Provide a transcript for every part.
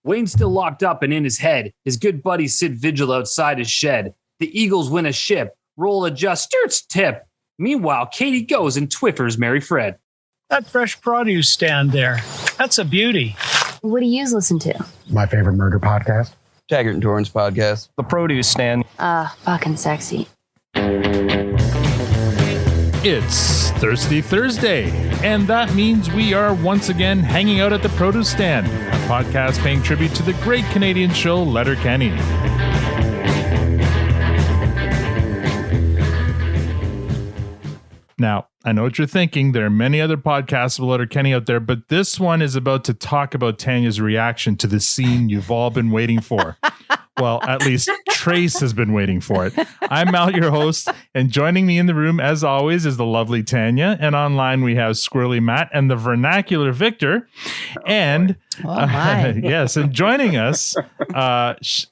Wayne's still locked up and in his head. His good buddies sit vigil outside his shed. The Eagles win a ship. Roll adjust Strt's tip. Meanwhile, Katy goes and twiffers Mary Fred. That fresh produce stand there, that's a beauty. What do you listen to? My favorite murder podcast. Taggart and Torrance podcast. The produce stand. Fucking sexy. It's Thirsty Thursday, and that means we are once again hanging out at the Produce Stand, a podcast paying tribute to the great Canadian show Letterkenny. Now, I know what you're thinking. There are many other podcasts of Letterkenny out there, but this one is about to talk about Tanya's reaction to the scene you've all been waiting for. Well, at least Trace has been waiting for it. I'm Mal, your host, and joining me in the room, as always, is the lovely Tanya. And online, we have Squirrely Matt and the vernacular Victor. And yes, and joining us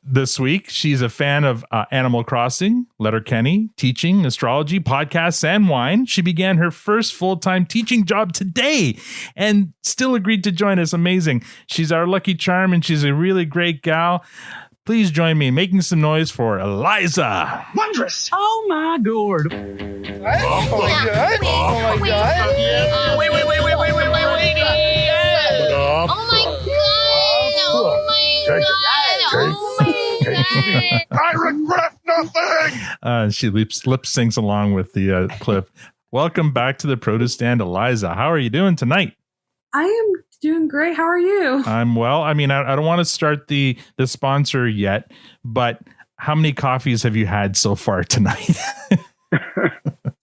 this week, she's a fan of Animal Crossing, Letterkenny, teaching, astrology, podcasts, and wine. She began her first full-time teaching job today and still agreed to join us. Amazing. She's our lucky charm, and she's a really great gal. Please join me in making some noise for Eliza. Wondrous. Oh my god. Oh my god. Oh my god. Wait. Oh my god. Oh my god. I regret nothing. She lip syncs along with the clip. Welcome back to the Produce Stand, Eliza. How are you doing tonight? I am doing great. How are you? I'm well. I mean, I don't want to start the sponsor yet, but how many coffees have you had so far tonight?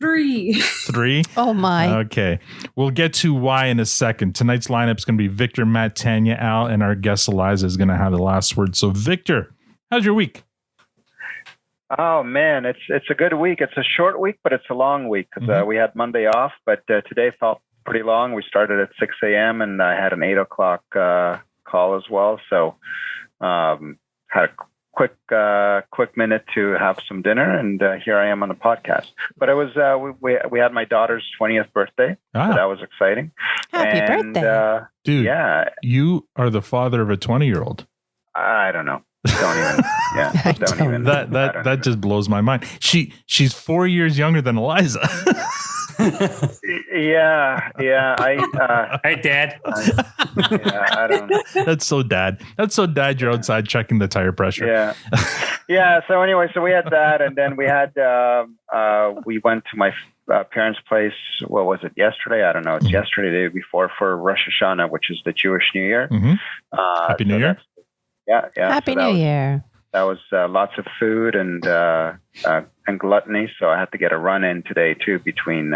3. 3? Oh my. Okay. We'll get to why in a second. Tonight's lineup is going to be Victor, Matt, Tanya, Al, and our guest Eliza is going to have the last word. So Victor, how's your week? Oh man, it's a good week. It's a short week, but it's a long week because we had Monday off, but today felt pretty long. We started at 6 a.m. and I had an 8 o'clock call as well. So had a quick minute to have some dinner, and here I am on the podcast. But it was we had my daughter's 20th birthday. So that was exciting. Happy birthday. Dude, yeah. You are the father of a 20-year-old. I don't know. Don't even. Yeah. Don't even. That just blows my mind. She's 4 years younger than Eliza. Yeah. Hey, Dad. I don't know. That's so dad. You're outside checking the tire pressure. Yeah. So anyway, we had that, and then we had we went to my parents' place. What was it? Yesterday? I don't know. It's yesterday, the day before, for Rosh Hashanah, which is the Jewish New Year. Mm-hmm. Happy New Year. Yeah. Happy New Year. That was lots of food and gluttony. So I had to get a run in today too between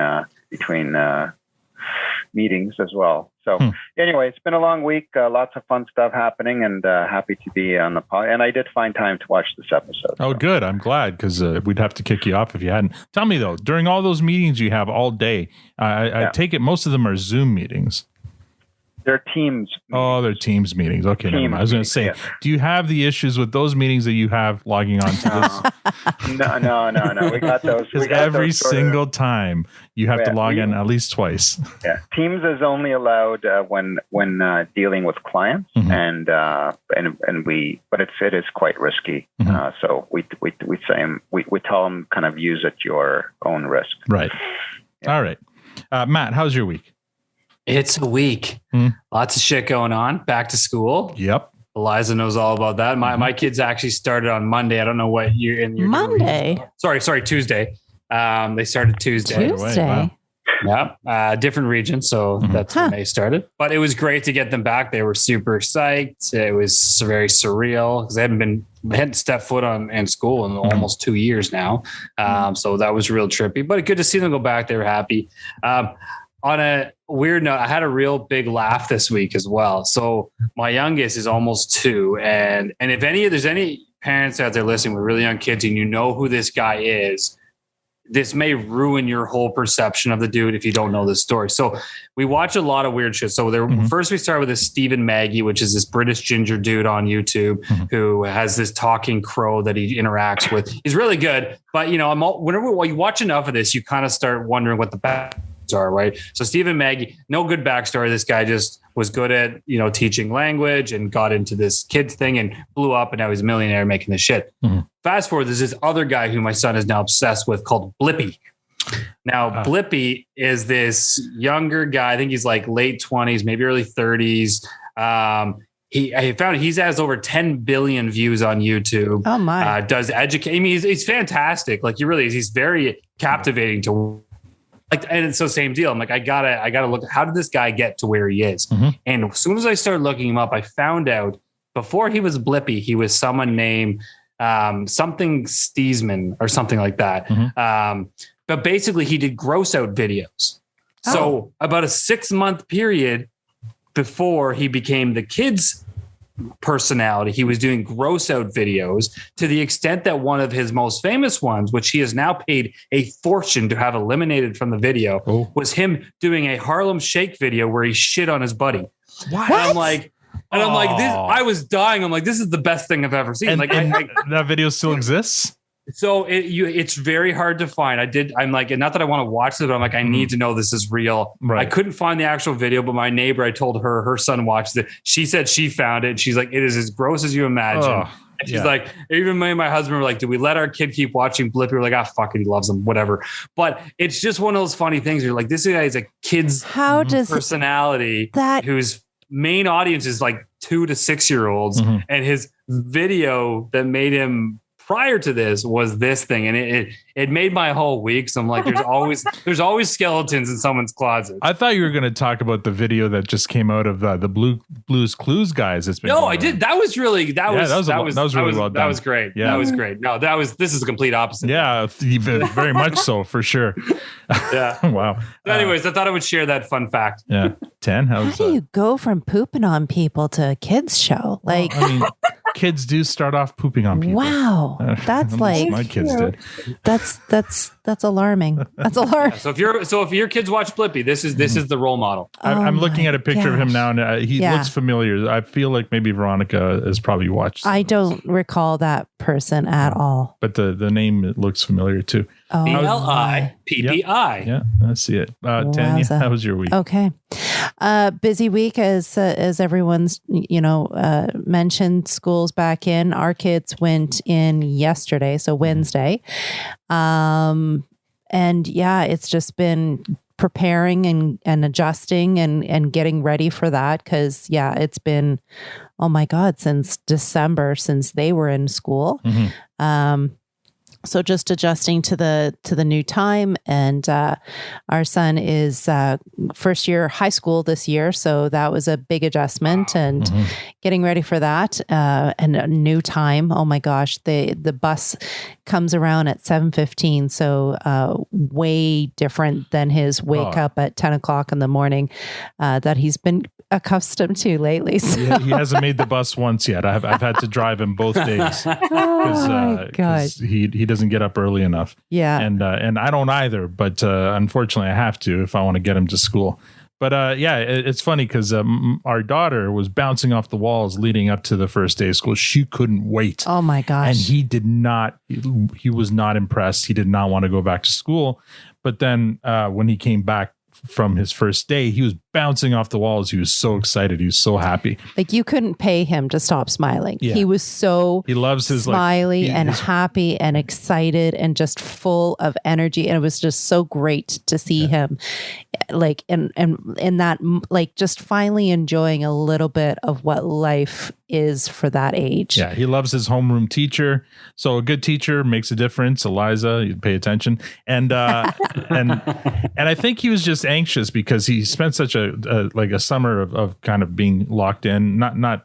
meetings as well. So anyway, it's been a long week. Lots of fun stuff happening, and happy to be on the pod. And I did find time to watch this episode. Oh, good. I'm glad, because we'd have to kick you off if you hadn't. Tell me though, during all those meetings you have all day, I take it most of them are Zoom meetings. They're Teams. Oh, they're Teams meetings. Okay, never mind. I was going to say, do you have the issues with those meetings that you have logging on to this? No. We got those. Because every single time you have to log in at least twice. Yeah, Teams is only allowed when dealing with clients, and but it is quite risky. So we tell them kind of use at your own risk. Right. Yeah. All right, Matt, how's your week? It's a week. Lots of shit going on. Back to school. Yep. Eliza knows all about that. My kids actually started on Monday. I don't know what you're in your Monday. Sorry, Tuesday. They started Tuesday. Tuesday. Wow. Yeah. Different region. So that's when they started. But it was great to get them back. They were super psyched. It was very surreal because they hadn't stepped foot in school in almost 2 years now. So that was real trippy, but good to see them go back. They were happy. On a weird note, I had a real big laugh this week as well. So my youngest is almost 2. And if there's any parents out there listening with really young kids and you know who this guy is, this may ruin your whole perception of the dude if you don't know this story. So we watch a lot of weird shit. So first we start with this Stephen Maggie, which is this British ginger dude on YouTube who has this talking crow that he interacts with. He's really good. But, whenever you watch enough of this, you kind of start wondering what the are, right? So Steve and Maggie, no good backstory. This guy just was good at, teaching language and got into this kids thing and blew up, and now he's a millionaire making this shit. Mm-hmm. Fast forward, there's this other guy who my son is now obsessed with called Blippi. Now, Blippi is this younger guy. I think he's like late 20s, maybe early 30s. He has over 10 billion views on YouTube. Oh my! Does educate. I mean, he's fantastic. Like he really is. He's very captivating to like. And it's the same deal. I'm like, I gotta look. How did this guy get to where he is? Mm-hmm. And as soon as I started looking him up, I found out before he was Blippi, he was someone named something Steesman or something like that. Mm-hmm. But basically, he did gross out videos. Oh. So about a 6-month period before he became the kids personality, he was doing gross out videos to the extent that one of his most famous ones, which he has now paid a fortune to have eliminated from the video, was him doing a Harlem Shake video where he shit on his buddy. What? And I'm like, this. I was dying. I'm like, this is the best thing I've ever seen. And, like, that video still exists. So it's very hard to find. I'm like, and not that I want to watch it, but I'm like, I need to know this is real. Right. I couldn't find the actual video, but my neighbor, I told her son watched it. She said she found it. And she's like, it is as gross as you imagine. And she's like, even me and my husband were like, do we let our kid keep watching Blippi? We're like, fuck it, he loves them, whatever. But it's just one of those funny things. You're like, this guy is a kid's personality whose main audience is like 2 to 6 year olds. Mm-hmm. And his video that made him prior to this was this thing, and it made my whole week. So I'm like, there's always skeletons in someone's closet. I thought you were going to talk about the video that just came out of the Blues Clues guys. It's been I did. That was really well done. That was great. Yeah, that was great. No, this is the complete opposite. Yeah, very much so for sure. Yeah. Wow. But anyways, I thought I would share that fun fact. Yeah. 10. How do you go from pooping on people to a kids show? Like, I mean, kids do start off pooping on people. Wow, that's like my kids did. That's alarming. That's alarming. Yeah, so if your kids watch Blippi, this is the role model. I'm looking at a picture of him now, and he looks familiar. I feel like maybe Veronica has probably watched. I don't recall that person at all. But the name, it looks familiar too. Blippi. Yeah, I see it. Tanya, how was your week? Okay. Busy week as everyone's, mentioned. School's back in. Our kids went in yesterday, so Wednesday. And yeah, it's just been preparing and adjusting and getting ready for that. Cause it's been, oh my God, since December, since they were in school. Mm-hmm. So just adjusting to the new time, and our son is first year high school this year, so that was a big adjustment, and getting ready for that, and a new time. Oh my gosh, the bus comes around at 7:15, so way different than his wake up at 10 o'clock in the morning that he's been accustomed to lately. So. He hasn't made the bus once yet. I've had to drive him both days because he doesn't get up early enough. Yeah, and I don't either. But unfortunately, I have to if I want to get him to school. But it's funny because our daughter was bouncing off the walls leading up to the first day of school. She couldn't wait. Oh my gosh! And he did not. He was not impressed. He did not want to go back to school. But then when he came back from his first day, he was bouncing off the walls. He was so excited. He was so happy. Like you couldn't pay him to stop smiling. Yeah. He was so he loves his smiley happy and excited and just full of energy. And it was just so great to see him like and in that like just finally enjoying a little bit of what life is for that age. Yeah, he loves his homeroom teacher. So a good teacher makes a difference. Eliza, you'd pay attention. And and I think he was just anxious because he spent such a summer of kind of being locked in, not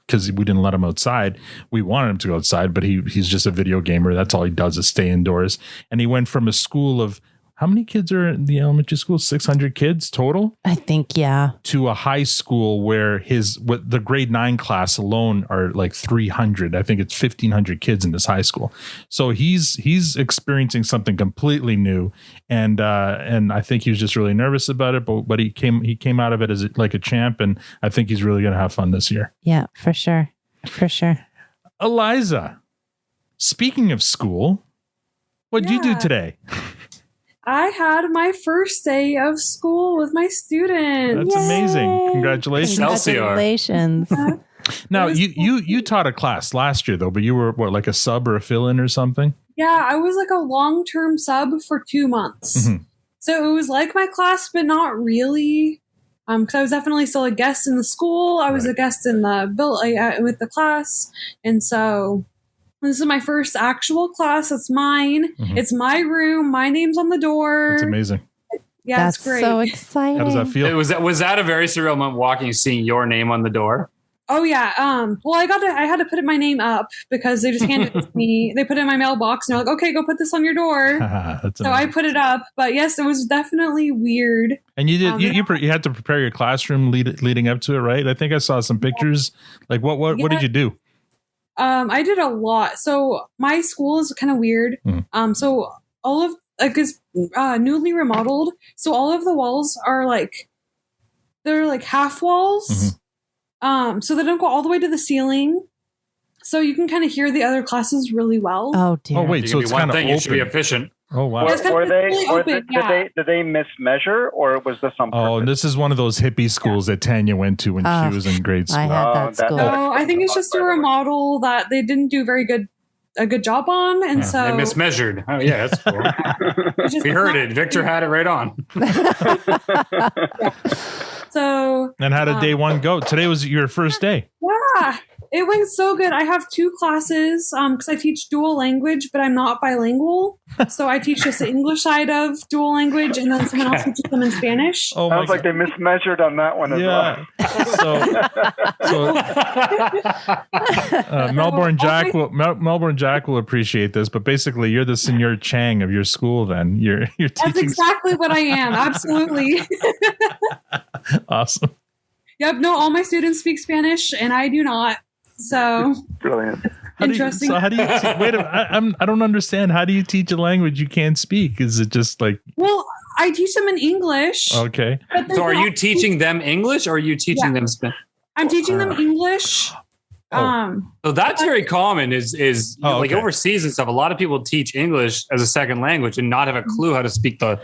because we didn't let him outside. We wanted him to go outside, but he's just a video gamer. That's all he does is stay indoors. And he went from a school of how many kids are in the elementary school? 600 kids total? I think, yeah. To a high school where the grade 9 class alone are like 300. I think it's 1,500 kids in this high school. So he's experiencing something completely new. And I think he was just really nervous about it, but he came out of it as like a champ. And I think he's really going to have fun this year. Yeah, for sure. For sure. Eliza, speaking of school, what did you do today? I had my first day of school with my students. That's amazing. Congratulations. Congratulations. Now, you taught a class last year, though, but you were, what, like a sub or a fill-in or something? Yeah, I was like a long-term sub for 2 months. Mm-hmm. So it was like my class, but not really. Because I was definitely still a guest in the school. I was a guest in the with the class. And so this is my first actual class. It's mine. Mm-hmm. It's my room. My name's on the door. That's amazing. Yeah, That's it's great. so exciting. How does that feel? Was that a very surreal moment walking and seeing your name on the door? Oh yeah. Well, I had to put my name up because they just handed it to me. They put it in my mailbox and they're like, "Okay, go put this on your door." So I put it up. But yes, it was definitely weird. And you did you had to prepare your classroom leading up to it, right? I think I saw some pictures. Like what did you do? I did a lot. So my school is kind of weird. So all of it's newly remodeled. So all of the walls are they're like half walls. Mm-hmm. So they don't go all the way to the ceiling. So you can kind of hear the other classes really well. Oh dear. Oh wait, so it's kind of open. You should be efficient. Oh wow. Did they mismeasure, or was this on purpose? Oh, this is one of those hippie schools that Tanya went to when she was in grade school. I had that school. No, I think it's just a remodel that they didn't do a good job on, and so they mismeasured. Oh yeah, that's cool. We heard it. Victor had it right on. So. And how did day one go? Today was your first day. Yeah, it went so good. I have 2 classes because I teach dual language, but I'm not bilingual. So I teach just the English side of dual language, and then someone else teaches them in Spanish. Oh, sounds like they mismeasured on that one as well. Melbourne Jack will appreciate this, but basically you're the Senor Chang of your school. Then you're teaching. That's exactly what I am. Absolutely. Awesome. Yep. No, all my students speak Spanish, and I do not. So brilliant. Interesting. How do you wait a minute, I don't understand. How do you teach a language you can't speak? Is it just like... Well, I teach them in English. Okay. So are you teaching them English, or are you teaching them Spanish? I'm teaching them English. So that's very common is overseas and stuff. A lot of people teach English as a second language and not have a clue how to speak the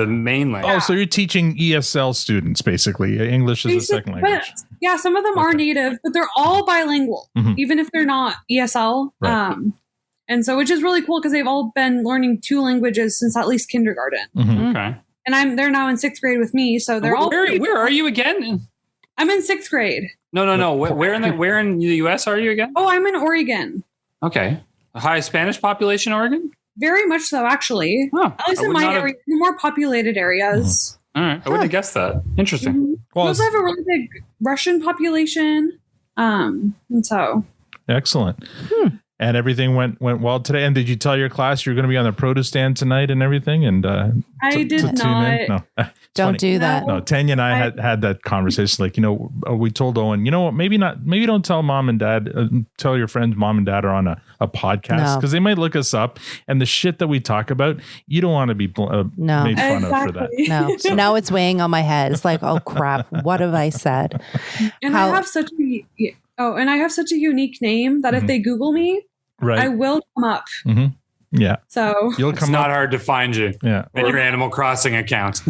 main language. Oh, so you're teaching ESL students, basically. English is a second language. Yeah, some of them are native, but they're all bilingual, even if they're not ESL. Right. And so, which is really cool because they've all been learning 2 languages since at least kindergarten. Mm-hmm. Okay. And they're now in 6th grade with me, so they're all. Where are you again? I'm in 6th grade. No. Where in the U.S. are you again? Oh, I'm in Oregon. Okay. A high Spanish population, Oregon? Very much so, actually. Oh, at least in my area, the more populated areas. All right. I wouldn't have guessed that. Interesting. Mm-hmm. Well, we also have a really big Russian population. And so. Excellent. And everything went well today. And did you tell your class you're going to be on the produce stand tonight and everything? And I did not. No. Don't do that. No, Tanya and I had that conversation. Like, we told Owen, you know what? Maybe don't tell mom and dad. Tell your friends mom and dad are on a podcast because they might look us up. And the shit that we talk about, you don't want to be made fun of for that. No. So now it's weighing on my head. It's like, oh crap, what have I said? And I have such a unique name that if they Google me, I will come up. Mm-hmm. Yeah. So it's not hard to find you. Yeah. In your Animal Crossing account.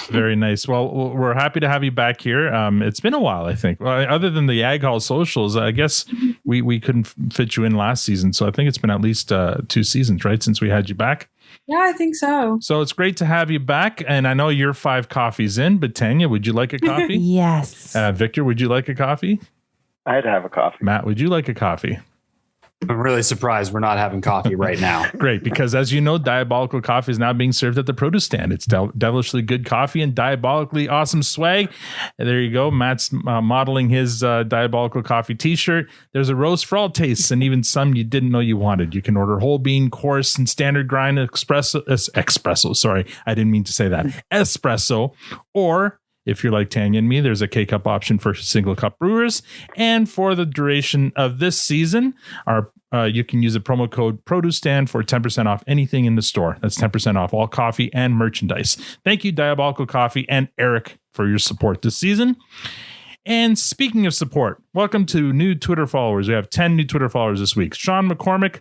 Very nice. Well, we're happy to have you back here. It's been a while, I think. Well, other than the Ag Hall socials, I guess we couldn't fit you in last season. So I think it's been at least 2 seasons, right, since we had you back. Yeah, I think so. So it's great to have you back. And I know you're 5 coffees in, but Tanya, would you like a coffee? Yes. Victor, would you like a coffee? I'd have a coffee. Matt, would you like a coffee? I'm really surprised we're not having coffee right now. Great, because as you know, Diabolical coffee is now being served at the produce stand. It's devilishly good coffee and diabolically awesome swag. And there you go. Matt's modeling his Diabolical coffee t-shirt. There's a roast for all tastes and even some you didn't know you wanted. You can order whole bean, coarse, and standard grind espresso. Sorry, I didn't mean to say that. Espresso. Or if you're like Tanya and me, there's a K-Cup option for single cup brewers. And for the duration of this season, you can use the promo code Produce Stand for 10% off anything in the store. That's 10% off all coffee and merchandise. Thank you, Diabolical Coffee and Eric, for your support this season. And speaking of support, welcome to new Twitter followers. We have 10 new Twitter followers this week. Sean McCormick,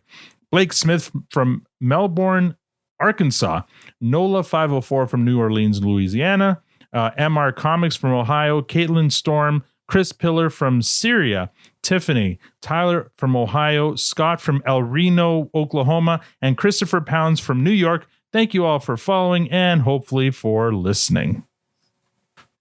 Blake Smith from Melbourne, Arkansas. Nola 504 from New Orleans, Louisiana. MR Comics from Ohio. Caitlin Storm. Chris Pillar from Syria. Tiffany. Tyler from Ohio. Scott from El Reno, Oklahoma. And Christopher Pounds from New York. Thank you all for following and hopefully for listening.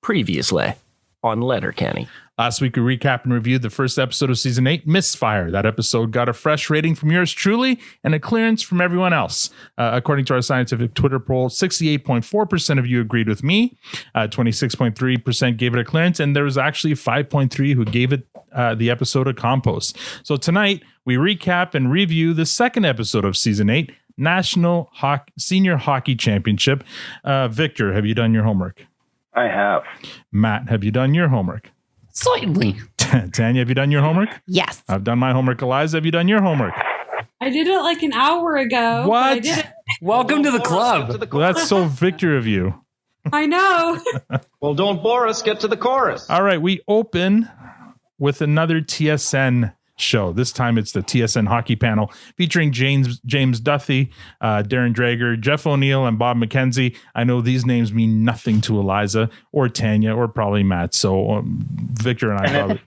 Previously on Letterkenny. Last week, we recapped and reviewed the first episode of Season 8, Misfire. That episode got a fresh rating from yours truly and a clearance from everyone else. According to our scientific Twitter poll, 68.4% of you agreed with me, 26.3% gave it a clearance, and there was actually 5.3% who gave it the episode a compost. So tonight, we recap and review the second episode of Season 8, National Senior Hockey Championship. Victor, have you done your homework? I have. Matt, have you done your homework? Slightly. Tanya, have you done your homework? Yes. I've done my homework. Eliza, have you done your homework? I did it like an hour ago. What? I did it. Welcome to the club. Well, that's so Victor of you. I know. Well, don't bore us. Get to the chorus. All right, we open with another TSN show. This time it's the TSN hockey panel featuring James Duthie, Darren Drager, Jeff O'Neill, and Bob McKenzie. I know these names mean nothing to Eliza or Tanya or probably Matt. So Victor and I probably.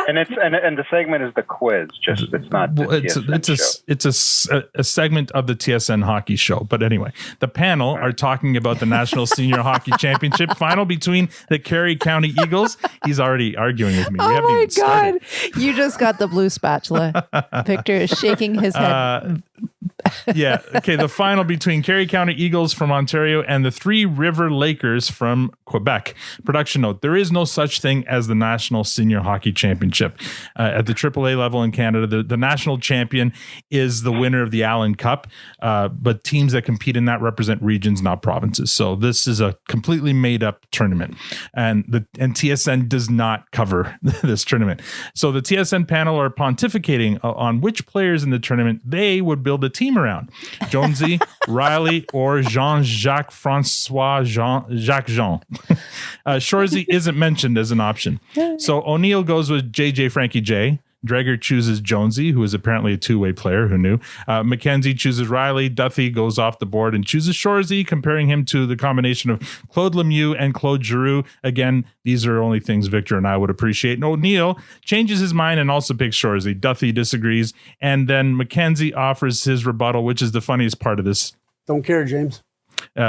And the segment is the quiz. Just it's not. It's a segment of the TSN hockey show. But anyway, the panel are talking about the National Senior Hockey Championship final between the Kerry County Eagles. He's already arguing with me. Oh my God! You just got the blue spatula. Victor is shaking his head. Yeah. Okay. The final between Kerry County Eagles from Ontario and the Three River Lakers from Quebec. Production note: there is no such thing as the National Senior Hockey Championship at the AAA level in Canada. The national champion is the winner of the Allen Cup, but teams that compete in that represent regions, not provinces. So this is a completely made up tournament, and TSN does not cover this tournament. So the TSN panel are pontificating on which players in the tournament they would build a team around: Jonesy, Riley, or Jean-Jacques Francois Jacques Jean. Shorzy isn't mentioned as an option. So O'Neill goes with JJ Frankie J. Drager chooses Jonesy, who is apparently a two-way player. Who knew? McKenzie chooses Riley. Duthie goes off the board and chooses Shorzy, comparing him to the combination of Claude Lemieux and Claude Giroux. Again, these are only things Victor and I would appreciate. And O'Neill changes his mind and also picks Shorzy. Duthie disagrees. And then McKenzie offers his rebuttal, which is the funniest part of this. Don't care, James.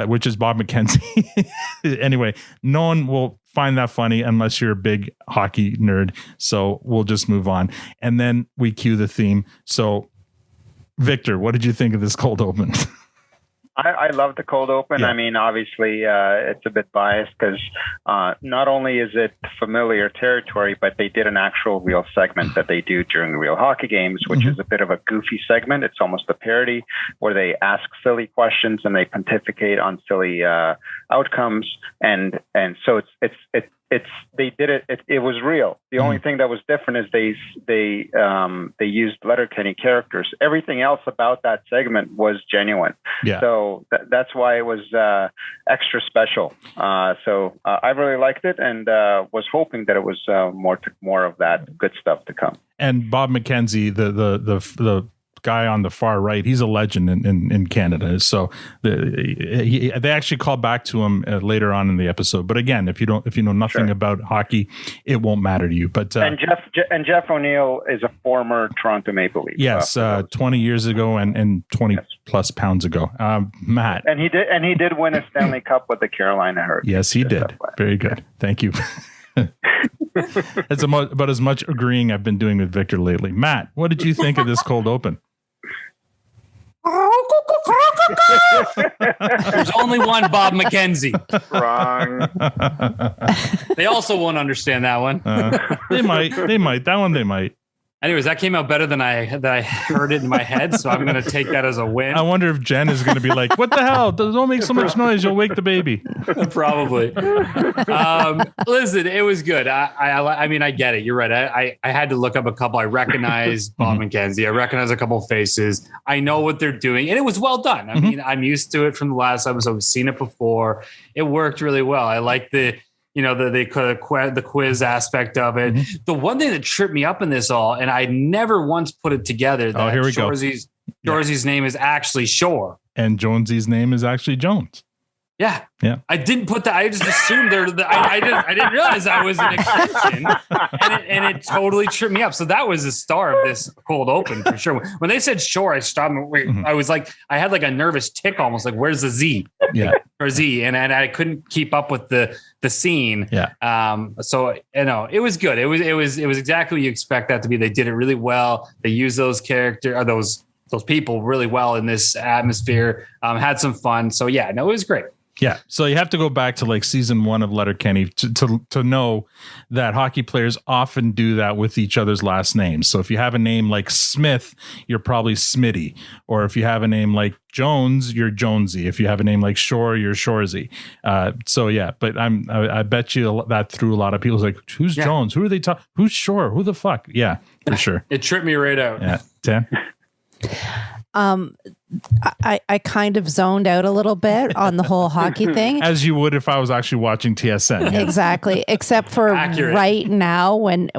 Which is Bob McKenzie. Anyway, no one will find that funny unless you're a big hockey nerd. So we'll just move on. And then we cue the theme. So, Victor, what did you think of this cold open? I love the cold open. Yeah. I mean, obviously, it's a bit biased because not only is it familiar territory, but they did an actual real segment that they do during real hockey games, which is a bit of a goofy segment. It's almost a parody where they ask silly questions and they pontificate on silly outcomes, and so they did it. It was real. The only thing that was different is they used Letterkenny characters. Everything else about that segment was genuine. Yeah. So that's why it was extra special. So I really liked it and was hoping that it was more of that good stuff to come. And Bob McKenzie, the guy on the far right, he's a legend in Canada. So they actually call back to him later on in the episode. But again, if you know nothing about hockey, it won't matter to you. But and Jeff O'Neill is a former Toronto Maple Leaf. Yes, 20 years ago and 20 plus pounds ago. Matt, and he did win a Stanley Cup with the Carolina Hurricanes. Yes, he did. Very good. Thank you. That's about as much agreeing I've been doing with Victor lately. Matt, what did you think of this cold open? There's only one Bob McKenzie. Wrong. They also won't understand that one. They might. That one they might. Anyways, that came out better than I heard it in my head, so I'm going to take that as a win. I wonder if Jen is going to be like, "What the hell? Don't make so much noise. You'll wake the baby." Probably. Listen, it was good. I mean, I get it. You're right. I had to look up a couple. I recognize Bob McKenzie. I recognize a couple faces. I know what they're doing, and it was well done. I mean, I'm used to it from the last episode. I've seen it before. It worked really well. I like the quiz aspect of it. The one thing that tripped me up in this all, and I never once put it together. Here we go. Shorzy's name is actually Shore. And Jonesy's name is actually Jones. Yeah. Yeah. I didn't put that. I just assumed I didn't realize that was an extension, and it totally tripped me up. So that was the star of this cold open for sure. When they said Shore, I stopped. I was like, I had like a nervous tick, almost like, where's the Z? Yeah. Or Z, and I couldn't keep up with the scene. Yeah. So it was good. It was exactly what you expect that to be. They did it really well. They used those those people really well in this atmosphere. Had some fun. So yeah, no, it was great. Yeah. So you have to go back to like season 1 of Letterkenny to know that hockey players often do that with each other's last names. So if you have a name like Smith, you're probably Smitty. Or if you have a name like Jones, you're Jonesy. If you have a name like Shore, you're Shoresy. So yeah, but I bet you that threw a lot of people's like, who's Jones? Who are they talking? Who's Shore? Who the fuck? Yeah, for sure. It tripped me right out. Yeah. 10. I kind of zoned out a little bit on the whole hockey thing. As you would if I was actually watching TSN. Yeah. Exactly. Except for Accurate. right now when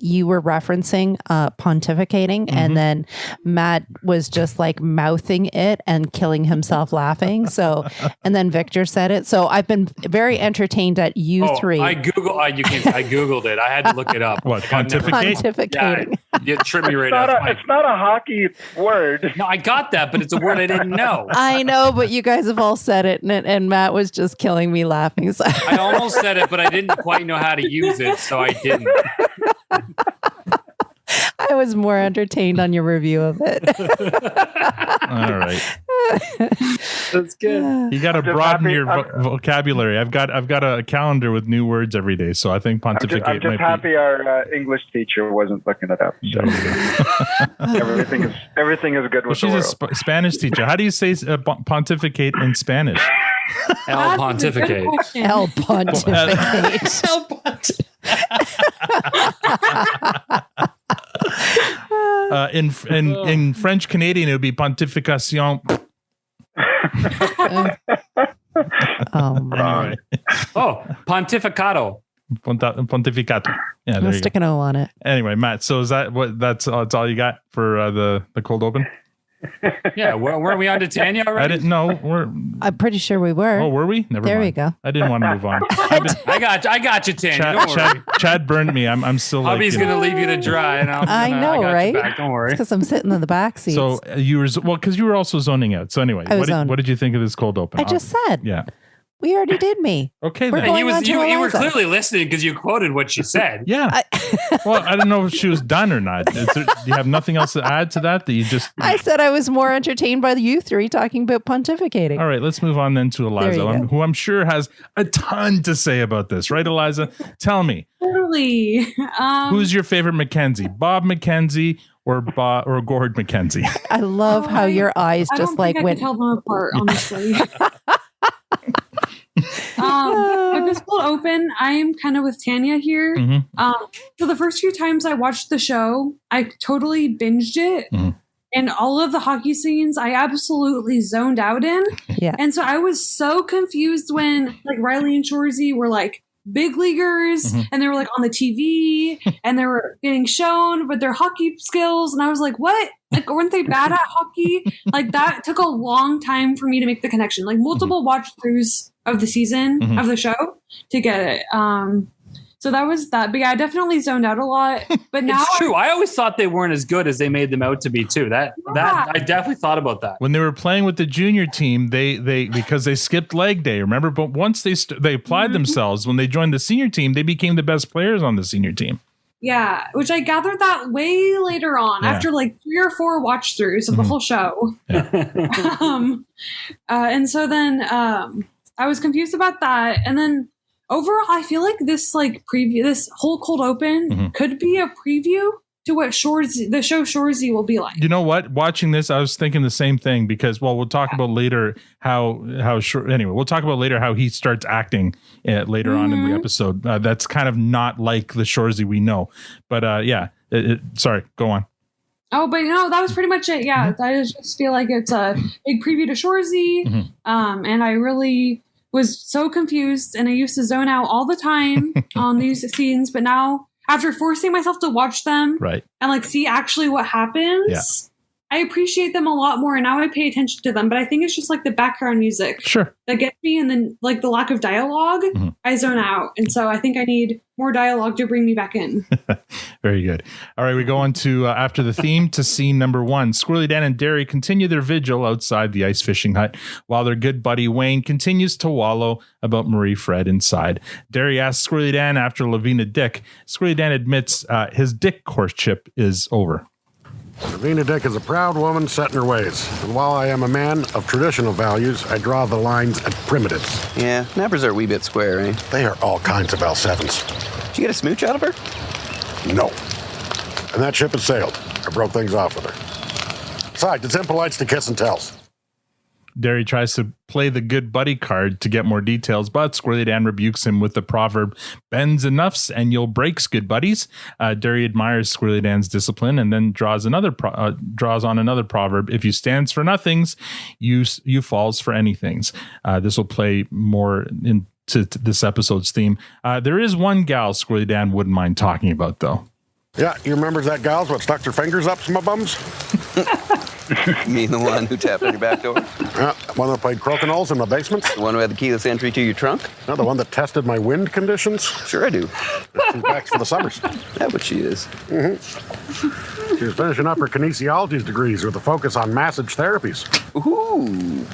you were referencing pontificating and then Matt was just like mouthing it and killing himself laughing. So, and then Victor said it. So I've been very entertained at you three. I Googled it. I had to look it up. What, pontificate? Pontificating. Yeah, it tripped me right out. It's not a hockey word. No, I got that, but it's a word I didn't know. I know, but you guys have all said it, and Matt was just killing me laughing. So. I almost said it, but I didn't quite know how to use it, so I didn't. I was more entertained on your review of it. All right. That's good. You got to broaden your vocabulary. I've got a calendar with new words every day, so I think pontificate I'm just happy our English teacher wasn't looking it up. So. everything is good with she's the world. a Spanish teacher. How do you say pontificate in Spanish? El pontificate. El pontificate. El pontificate. In French Canadian, it would be pontification. Oh, man. Oh, pontificato. Pontificato. Yeah, I'm sticking O on it. Anyway, Matt, so is that what that's all you got for the cold open? Yeah, weren't we on to Tanya already? I didn't know. I'm pretty sure we were. Oh, were we? Never there mind. we go. I didn't want to move on. I got you, Tanya. Don't worry. Chad burned me. I'm still Hubby's like, going to leave you to dry. And I know, got right? you back. Don't worry. Because I'm sitting in the back seat. So because you were also zoning out. So anyway, what did you think of this cold open? I just said. Yeah. We already did me. Okay. We're then. going on to you were Eliza. clearly listening because you quoted what she said. Yeah. Well, I don't know if she was done or not. Do you have nothing else to add to that you just... I said I was more entertained by you three talking about pontificating. All right, let's move on then to Eliza, who I'm sure has a ton to say about this. Right, Eliza? Tell me. Totally. Who's your favorite Mackenzie? Bob Mackenzie or Gord Mackenzie? I love how your eyes just like I went... can tell them apart, honestly. With this cold open, I am kind of with Tanya here. Mm-hmm. So the first few times I watched the show, I totally binged it. Mm-hmm. And all of the hockey scenes, I absolutely zoned out in. Yeah. And so I was so confused when like Riley and Shorzy were like big leaguers and they were like on the TV and they were getting shown with their hockey skills. And I was like, what? Like, weren't they bad at hockey? Like, that took a long time for me to make the connection. Like, multiple watch throughs of the season of the show to get it. So that was that. But yeah, I definitely zoned out a lot. But now it's true. I always thought they weren't as good as they made them out to be too. That I definitely thought about that. When they were playing with the junior team, they because they skipped leg day, remember? But once they applied themselves, when they joined the senior team, they became the best players on the senior team. Yeah, which I gathered that way later on, after like 3 or 4 watch throughs of the whole show. Yeah. And so then I was confused about that. And then overall, I feel like this this whole cold open could be a preview to what the show Shorzy will be like. You know what? Watching this, I was thinking the same thing because, we'll talk about later we'll talk about later how he starts acting later on in the episode. That's kind of not like the Shorzy we know. But sorry, go on. Oh, but no, that was pretty much it. Yeah, I just feel like it's a big preview to Shorzy. And I really was so confused and I used to zone out all the time on these scenes. But now, after forcing myself to watch them and like see actually what happens, I appreciate them a lot more, and now I pay attention to them. But I think it's just like the background music that gets me, and then like the lack of dialogue, I zone out. And so I think I need more dialogue to bring me back in. Very good. All right, we go on to after the theme to scene number 1. Squirrely Dan and Derry continue their vigil outside the ice fishing hut, while their good buddy Wayne continues to wallow about Marie Fred inside. Derry asks Squirrely Dan after Lavina Dick. Squirrely Dan admits his dick courtship is over. Lavina Dick is a proud woman set in her ways. And while I am a man of traditional values, I draw the lines at primitives. Yeah, nappers are a wee bit square, eh? They are all kinds of L7s. Did you get a smooch out of her? No. And that ship has sailed. I broke things off with her. Besides, it's impolite to kiss and tells. Derry tries to play the good buddy card to get more details, but Squirrely Dan rebukes him with the proverb, bends enoughs and you'll breaks, good buddies. Derry admires Squirrely Dan's discipline and then draws on another proverb, if you stands for nothings, you falls for anythings. This will play more into this episode's theme. There is one gal Squirrely Dan wouldn't mind talking about, though. Yeah, you remember that gal's what stuck their fingers up some my bums? You mean the one who tapped on your back door? Yeah, the one that played crokinole in my basement? The one who had the keyless entry to your trunk? No, the one that tested my wind conditions? Sure I do. She's back for the summers. That's what she is. Mm-hmm. She was finishing up her kinesiology degrees with a focus on massage therapies. Ooh,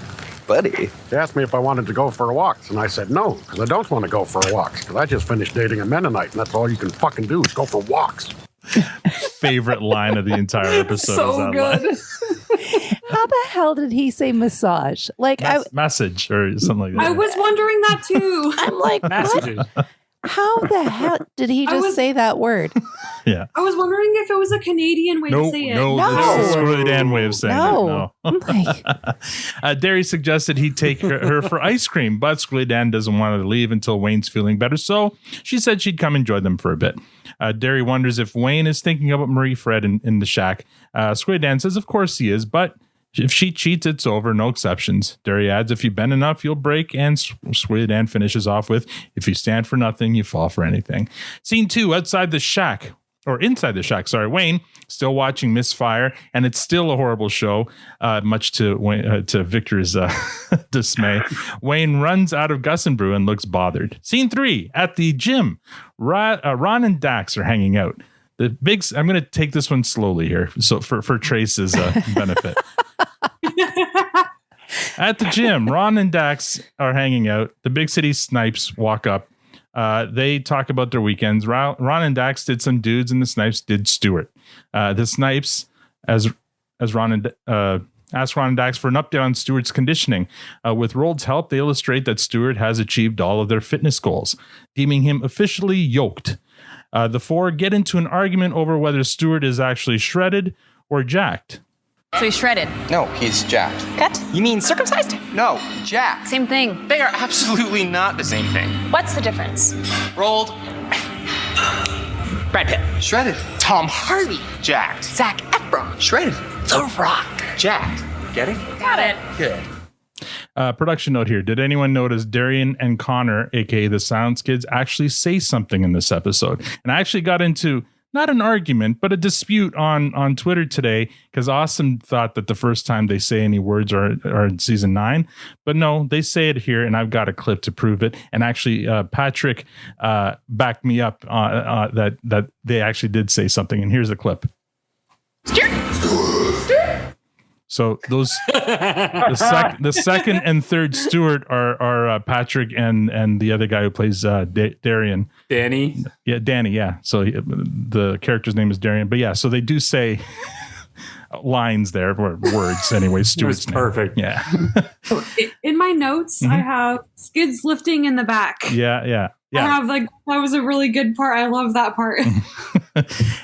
buddy. She asked me if I wanted to go for walks, and I said no, because I don't want to go for walks, because I just finished dating a Mennonite, and that's all you can fucking do is go for walks. Favorite line of the entire episode So is that good. line. How the hell did he say massage? Like message or something like that. I was wondering that too. I'm like, what? How the hell did he just say that word? Yeah. I was wondering if it was a Canadian way to say it. No, that's the Squirrely Dan way of saying it. No. Derry suggested he'd take her for ice cream, but Squirrely Dan doesn't want her to leave until Wayne's feeling better, so she said she'd come and join them for a bit. Derry wonders if Wayne is thinking about Marie Fred in the shack. Squirrely Dan says, of course he is, but if she cheats, it's over, no exceptions. Derry adds, if you bend enough, you'll break, and Squirrely Dan finishes off with, if you stand for nothing, you fall for anything. Scene 2, inside the shack, Wayne, still watching Misfire, and it's still a horrible show, much to Victor's dismay. Wayne runs out of Gus and Brew and looks bothered. Scene 3, at the gym, Ron and Dax are hanging out. I'm going to take this one slowly here, so for Trace's benefit. At the gym, Ron and Dax are hanging out. The Big City Snipes walk up. They talk about their weekends. Ron and Dax did some dudes, and the Snipes did Strt. The Snipes, as Ron and asked Ron and Dax for an update on Stewart's conditioning. With Roald's help, they illustrate that Strt has achieved all of their fitness goals, deeming him officially yoked. The four get into an argument over whether Strt is actually shredded or jacked. So he's shredded. No, he's jacked. Cut? You mean circumcised? No, jacked. Same thing. They are absolutely not the same thing. What's the difference? Roald. Brad Pitt. Shredded. Tom Hardy. Jacked. Zac Efron. Shredded. The Rock. Jacked. Get it? Got it. Good. Production note here. Did anyone notice Darian and Connor, aka the Silence Kids, actually say something in this episode? And I actually got into not an argument, but a dispute on Twitter today, because Austin thought that the first time they say any words are in season 9. But no, they say it here, and I've got a clip to prove it. And actually, Patrick backed me up that they actually did say something. And here's a clip. So those the second and third Stewart are Patrick and the other guy who plays Darian. Danny. Yeah, Danny. Yeah. So the character's name is Darian. But yeah, so they do say lines there, or words anyway. Stewart's perfect. Name. Yeah. In my notes, I have skids lifting in the back. Yeah. I have that was a really good part. I love that part.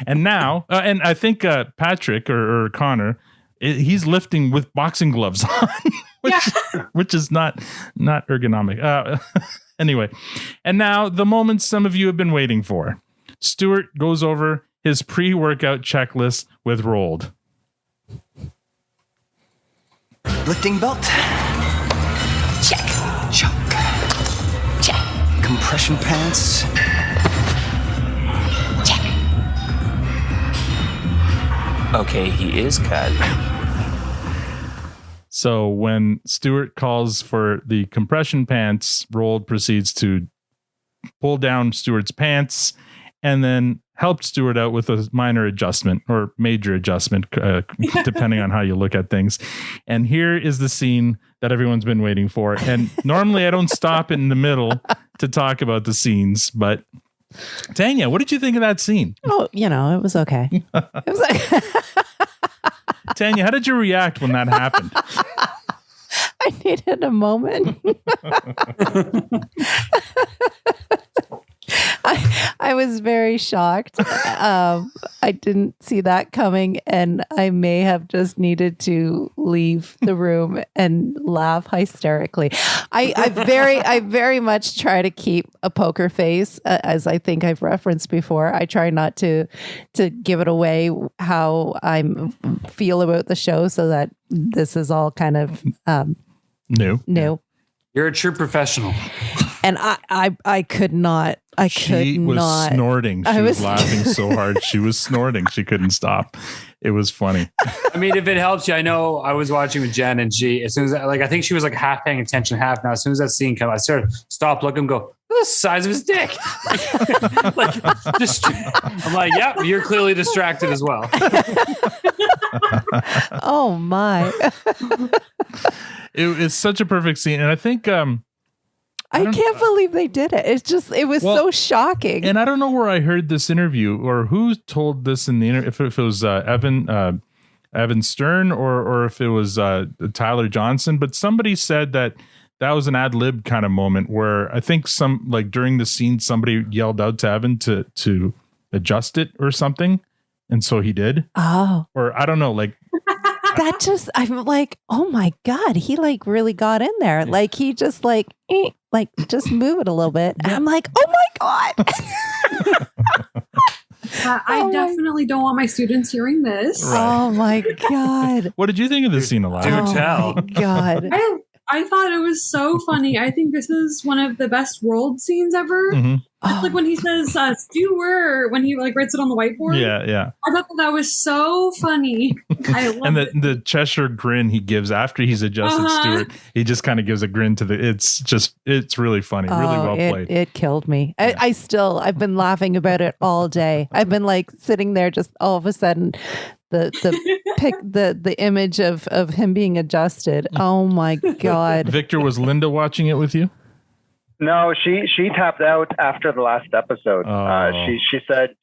And now, and I think Patrick or Connor, he's lifting with boxing gloves on, which is not ergonomic. Anyway, and now the moment some of you have been waiting for. Strt goes over his pre-workout checklist with Roald. Lifting belt. Check. Choke. Check. Compression pants. Check. Okay, he is cut. So when Strt calls for the compression pants, Roald proceeds to pull down Stewart's pants and then helped Strt out with a minor adjustment or major adjustment, depending on how you look at things. And here is the scene that everyone's been waiting for. And normally I don't stop in the middle to talk about the scenes, but Tanya, what did you think of that scene? Oh, it was okay. It was like Tanya, how did you react when that happened? I needed a moment. I was very shocked. I didn't see that coming, and I may have just needed to leave the room and laugh hysterically. I very much try to keep a poker face, as I think I've referenced before. I try not to give it away how I feel about the show, so that this is all kind of new. You're a true professional. And I could not. She was snorting. She was laughing so hard. She was snorting. She couldn't stop. It was funny. I mean, if it helps you, I know I was watching with Jen, and she, as soon as I think she was like half paying attention, half now. As soon as that scene came, I sort of stopped, look and go, look at the size of his dick. I'm like, yep, you're clearly distracted as well. Oh my! It's such a perfect scene, and I think I can't believe they did it. It was so shocking. And I don't know where I heard this interview or who told this in the interview. If it was Evan Stern or if it was Tyler Johnson, but somebody said that was an ad lib kind of moment where I think during the scene somebody yelled out to Evan to adjust it or something, and so he did. Oh, or I don't know, I'm like, oh my God, he really got in there. Like he just just move it a little bit. And I'm like, oh my God. I definitely don't want my students hearing this. Right. Oh my God. What did you think of this scene, Eliza? Do tell. My God. I thought it was so funny. I think this is one of the best Roald scenes ever. Mm-hmm. Like when he says Stewart, when he writes it on the whiteboard. Yeah. I thought that was so funny. I love and it. the Cheshire grin he gives after he's adjusted Stewart, he just kind of gives a grin to it's really funny, really well played. It killed me. Yeah. I've been laughing about it all day. I've been sitting there, just all of a sudden the image of him being adjusted. Oh my God. Victor, was Linda watching it with you? No, she tapped out after the last episode. She said,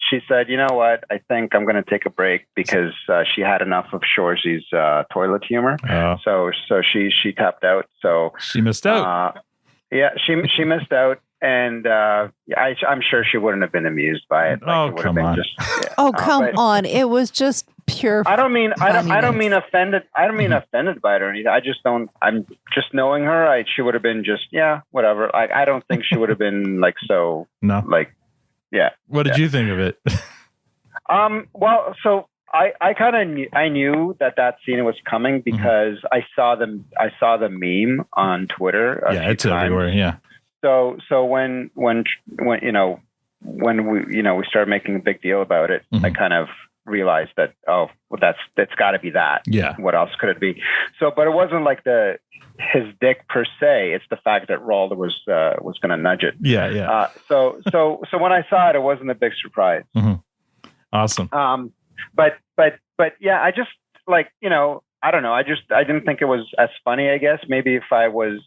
you know what? I think I'm going to take a break because she had enough of Shorzy's toilet humor. So she tapped out. So she missed out. She missed out. And I'm sure she wouldn't have been amused by it. Come on. Come on. It was just pure. I don't mean offended. I don't mean offended by it or anything. I'm just knowing her. She would have been just, whatever. I don't think she would have been so. No. What did you think of it? Well, so I kind of knew that scene was coming because I saw the meme on Twitter. It's everywhere. Yeah. So when we started making a big deal about it, I kind of realized that that's got to be that. Yeah. What else could it be? So, but it wasn't his dick per se. It's the fact that Roald was going to nudge it. Yeah. So when I saw it, it wasn't a big surprise. Mm-hmm. Awesome. But yeah, I just I don't know. I didn't think it was as funny, I guess. Maybe if I was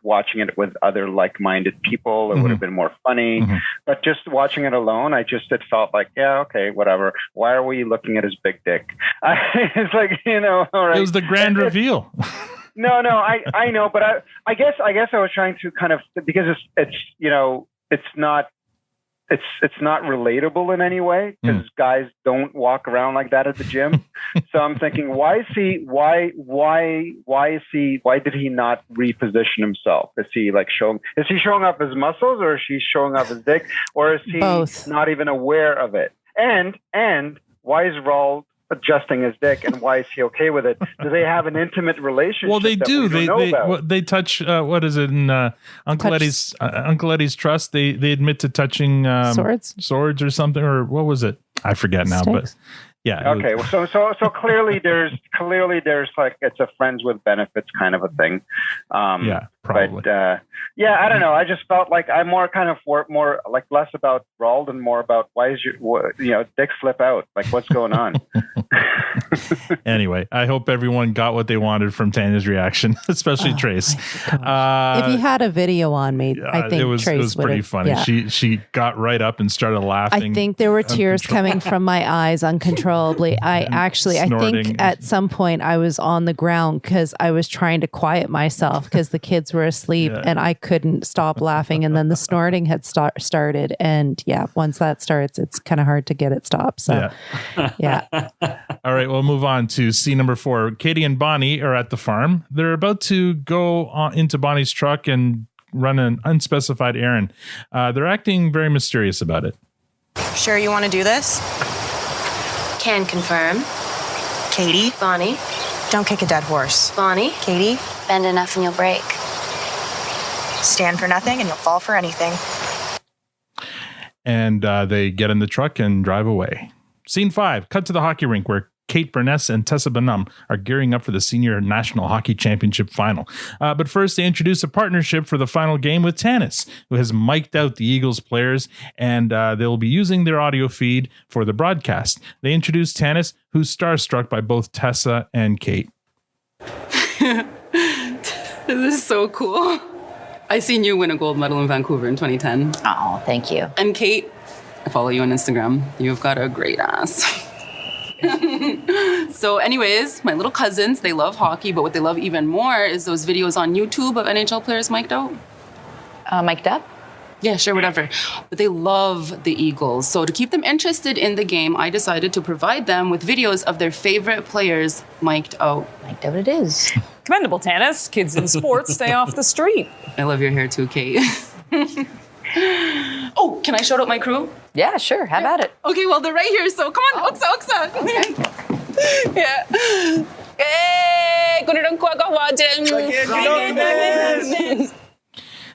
watching it with other like-minded people, it would have been more funny. Mm-hmm. But just watching it alone, it felt like, okay, whatever. Why are we looking at his big dick? It's all right. It was the grand reveal. No, I know, but I guess I was trying to kind of, because it's not relatable in any way because guys don't walk around like that at the gym. So I'm thinking, why did he not reposition himself? Is he showing off his muscles, or is he showing off his dick, or is he not even aware of it? And why is Roald adjusting his dick, and why is he okay with it? Do they have an intimate relationship? Well, they do. They touch. What is it in Uncle Eddie's Trust? They admit to touching swords or something, or what was it? I forget now. But Yeah. Okay. Well, so clearly there's like it's a friends with benefits kind of a thing. Yeah, probably. But I don't know. I just felt like I'm more like less about Roald and more about why is your dick flip out? Like what's going on? Anyway, I hope everyone got what they wanted from Tanya's reaction, especially Trace. If you had a video on me, I think it was pretty funny. Yeah. She got right up and started laughing. I think there were tears coming from my eyes uncontrollably. I think at some point I was on the ground because I was trying to quiet myself because the kids were asleep and I couldn't stop laughing. And then the snorting had started. And once that starts, it's kind of hard to get it stopped. So, yeah. All right, we'll move on to scene number 4. Katy and Bonnie are at the farm. They're about to go into Bonnie's truck and run an unspecified errand. They're acting very mysterious about it. Sure you want to do this? Can confirm. Katy? Bonnie. Don't kick a dead horse. Bonnie. Katy? Bend enough and you'll break. Stand for nothing and you'll fall for anything. And they get in the truck and drive away. Scene 5, cut to the hockey rink where Kate Burness and Tessa Bonham are gearing up for the Senior National Hockey Championship final. But first, they introduce a partnership for the final game with Tanis, who has mic'd out the Eagles players, and they'll be using their audio feed for the broadcast. They introduce Tanis, who's starstruck by both Tessa and Kate. This is so cool. I seen you win a gold medal in Vancouver in 2010. Oh, thank you. And Kate, I follow you on Instagram. You've got a great ass. So anyways, my little cousins, they love hockey, but what they love even more is those videos on YouTube of NHL players mic'd out. Mic'd up? Yeah, sure, whatever. But they love the Eagles. So to keep them interested in the game, I decided to provide them with videos of their favorite players mic'd out. Mic'd out it is. Commendable, Tanis. Kids in sports stay off the street. I love your hair too, Kate. Oh, can I shout out my crew? Yeah, sure. Have at it. Okay, well, they're right here, so come on, Oksa. Okay. Yeah. Hey,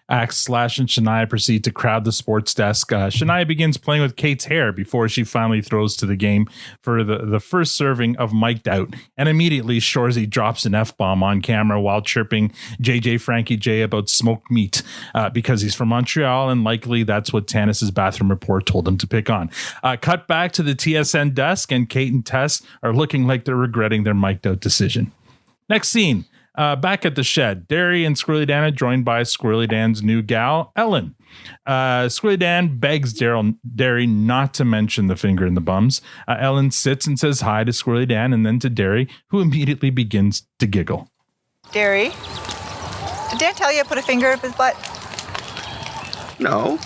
Axe, Slash, and Shania proceed to crowd the sports desk. Shania begins playing with Kate's hair before she finally throws to the game for the first serving of Mic'd Out. And immediately, Shorzy drops an F-bomb on camera while chirping JJ Frankie J about smoked meat because he's from Montreal, and likely that's what Tanis's bathroom report told him to pick on. Cut back to the TSN desk, and Kate and Tess are looking like they're regretting their Mic'd Out decision. Next scene. Back at the shed, Derry and Squirrely Dan are joined by Squirrely Dan's new gal, Ellen. Squirrely Dan begs Derry not to mention the finger in the bums. Ellen sits and says hi to Squirrely Dan and then to Derry, who immediately begins to giggle. Derry, did Dan tell you to put a finger up his butt? No.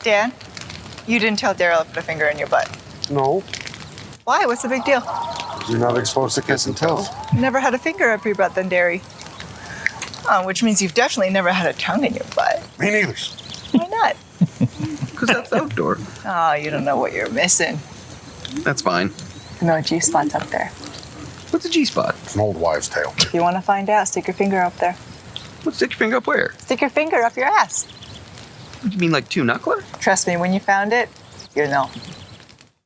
Dan, you didn't tell Daryl to put a finger in your butt. No. Why? What's the big deal? You're not exposed to kiss and tell. Never had a finger up your butt then, Derry. Oh, which means you've definitely never had a tongue in your butt. Me neither. Why not? Because that's outdoor. Oh, you don't know what you're missing. That's fine. No G-spot's up there. What's a G-spot? It's an old wives' tale. If you want to find out, stick your finger up there. Stick your finger up where? Stick your finger up your ass. You mean like 2-knuckler? Trust me, when you found it, you know.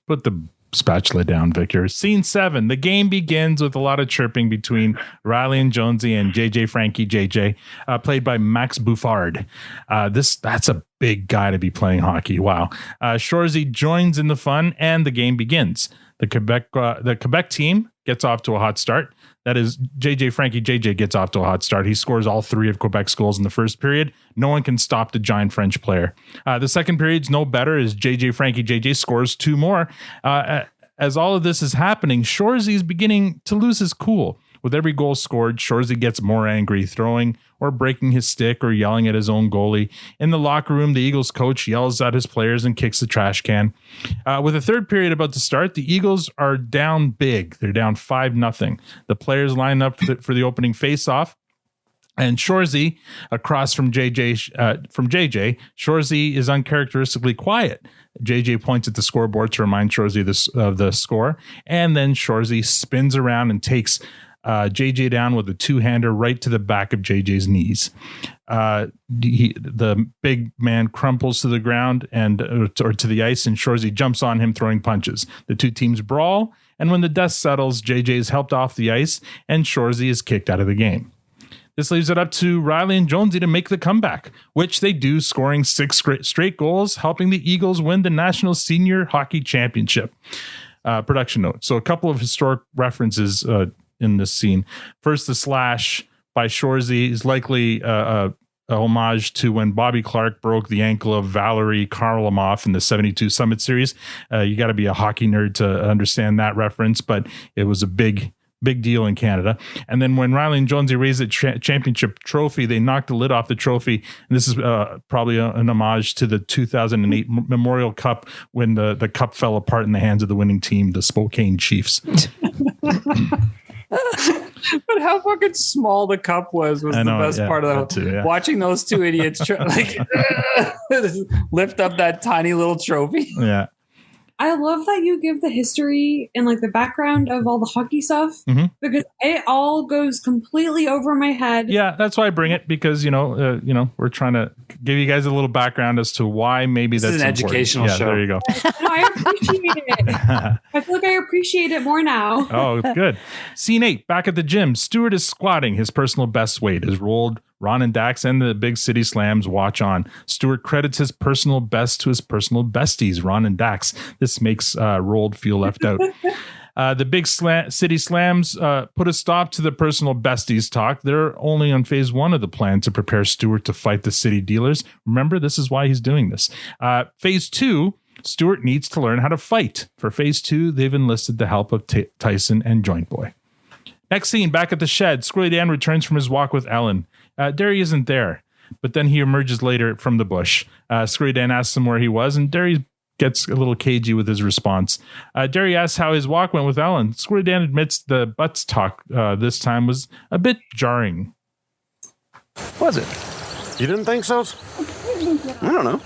Put the spatula down, Victor. Scene 7. The game begins with a lot of chirping between Riley and Jonesy and JJ Frankie JJ, played by Max Bouffard. That's a big guy to be playing hockey. Wow. Shorzy joins in the fun and the game begins. The Quebec team gets off to a hot start. That is, JJ Frankie JJ gets off to a hot start. He scores all 3 of Quebec's goals in the first period. No one can stop the giant French player. The second period's no better as JJ Frankie JJ scores 2 more. As all of this is happening, Shorzy is beginning to lose his cool. With every goal scored, Shorzy gets more angry, throwing or breaking his stick or yelling at his own goalie. In the locker room, the Eagles coach yells at his players and kicks the trash can. With the third period about to start, the Eagles are down big. They're down 5-0. The players line up for the opening face-off. And Shorzy, across from JJ, Shorzy is uncharacteristically quiet. JJ points at the scoreboard to remind Shorzy of the score. And then Shorzy spins around and takes JJ down with a two-hander right to the back of JJ's knees. The big man crumples to the ground or to the ice, and Shorzy jumps on him, throwing punches. The two teams brawl, and when the dust settles, JJ is helped off the ice, and Shorzy is kicked out of the game. This leaves it up to Riley and Jonesy to make the comeback, which they do, scoring 6 straight goals, helping the Eagles win the National Senior Hockey Championship. Production note. So a couple of historic references in this scene. First, the slash by Shorzy is likely a homage to when Bobby Clark broke the ankle of Valerie Karlamov in the 72 Summit Series. You got to be a hockey nerd to understand that reference, but it was a big deal in Canada. And then when Riley and Jonesy raised the championship trophy, they knocked the lid off the trophy. And this is probably an homage to the 2008 Memorial Cup when the cup fell apart in the hands of the winning team, the Spokane Chiefs. But how fucking small the cup was the best part of watching those two idiots lift up that tiny little trophy. Yeah. I love that you give the history and like the background of all the hockey stuff because it all goes completely over my head. Yeah, that's why I bring it, because we're trying to give you guys a little background as to why maybe this is an important. educational show. There you go. No, I appreciate it. I feel like I appreciate it more now. Oh, good. Scene 8, back at the gym. Strt is squatting his personal best weight as Roald, Ron, and Dax and the Big City Slams watch on. Strt credits his personal best to his personal besties, Ron and Dax. This makes Roald feel left out. The Big City Slams put a stop to the personal besties talk. They're only on phase 1 of the plan to prepare Strt to fight the city dealers. Remember, this is why he's doing this. Phase 2, Strt needs to learn how to fight. For phase 2, they've enlisted the help of Tyson and Joint Boy. Next scene, back at the shed, Squirrely Dan returns from his walk with Ellen. Derry isn't there, but then he emerges later from the bush. Squirrely Dan asks him where he was, and Derry gets a little cagey with his response. Derry asks how his walk went with Ellen. Squirrely Dan admits the butts talk this time was a bit jarring. Was it? You didn't think so? I don't know.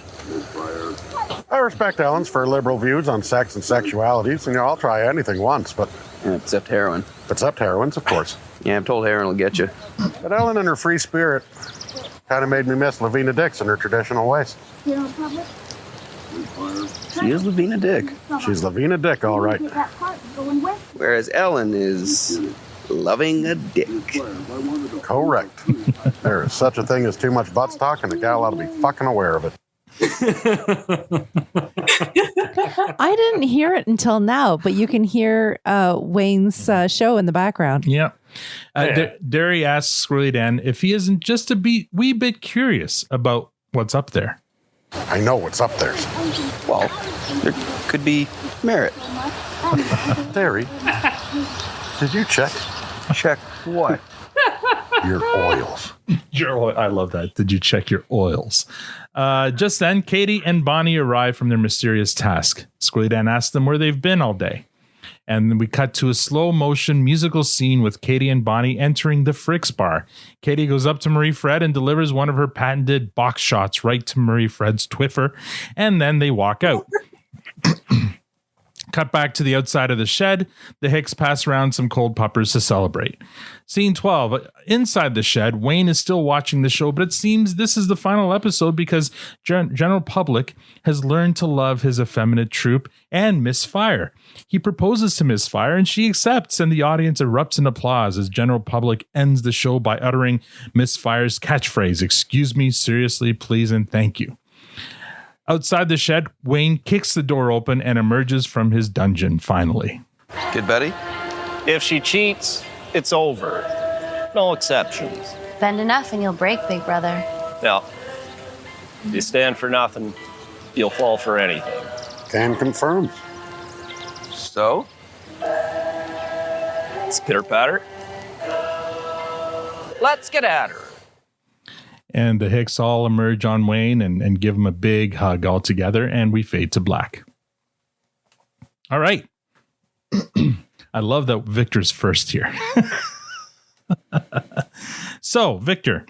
I respect Ellen's for liberal views on sex and sexualities, and I'll try anything once, but... except heroin. Except heroin's, of course. Yeah, I'm told heroin will get you. But Ellen and her free spirit kind of made me miss Lavina Dix in her traditional ways. She is Lavina Dick. She's Lavina Dick, all right. Whereas Ellen is loving a dick. Correct. There is such a thing as too much butts talk, and the gal ought to be fucking aware of it. I didn't hear it until now, but you can hear Wayne's show in the background. Yeah. Derry asks Squirrely Dan if he isn't just a wee bit curious about what's up there. I know what's up there. Well, there could be merit. Derry, did you check? Check what? Your oils. I love that. Did you check your oils? Just then, Katy and Bonnie arrive from their mysterious task. Squirrely Dan asks them where they've been all day. And then we cut to a slow motion musical scene with Katy and Bonnie entering the Frick's bar. Katy goes up to Marie Fred and delivers one of her patented box shots right to Marie Fred's twiffer. And then they walk out. Cut back to the outside of the shed. The Hicks pass around some cold puppers to celebrate. Scene 12. Inside the shed, Wayne is still watching the show, but it seems this is the final episode because general public has learned to love his effeminate troupe and Miss Fire. He proposes to Miss Fire and she accepts, and the audience erupts in applause as general public ends the show by uttering Miss Fire's catchphrase, "Excuse me, seriously, please, and thank you." Outside the shed, Wayne kicks the door open and emerges from his dungeon finally. Good buddy? If she cheats, it's over. No exceptions. Bend enough and you'll break, big brother. Now, if you stand for nothing, you'll fall for anything. Can confirm. So? It's pitter-patter. Let's get at her. And the Hicks all emerge on Wayne and give him a big hug all together, and we fade to black. All right. I love that Victor's first here. So, Victor,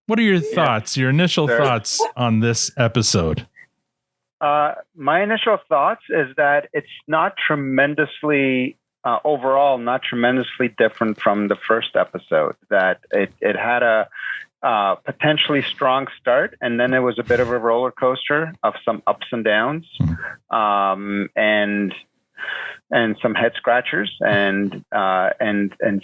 what are your thoughts, your initial thoughts on this episode? My initial thoughts is that it's not tremendously overall not tremendously different from the first episode. That it had a potentially strong start, and then it was a bit of a roller coaster of some ups and downs, and some head scratchers, and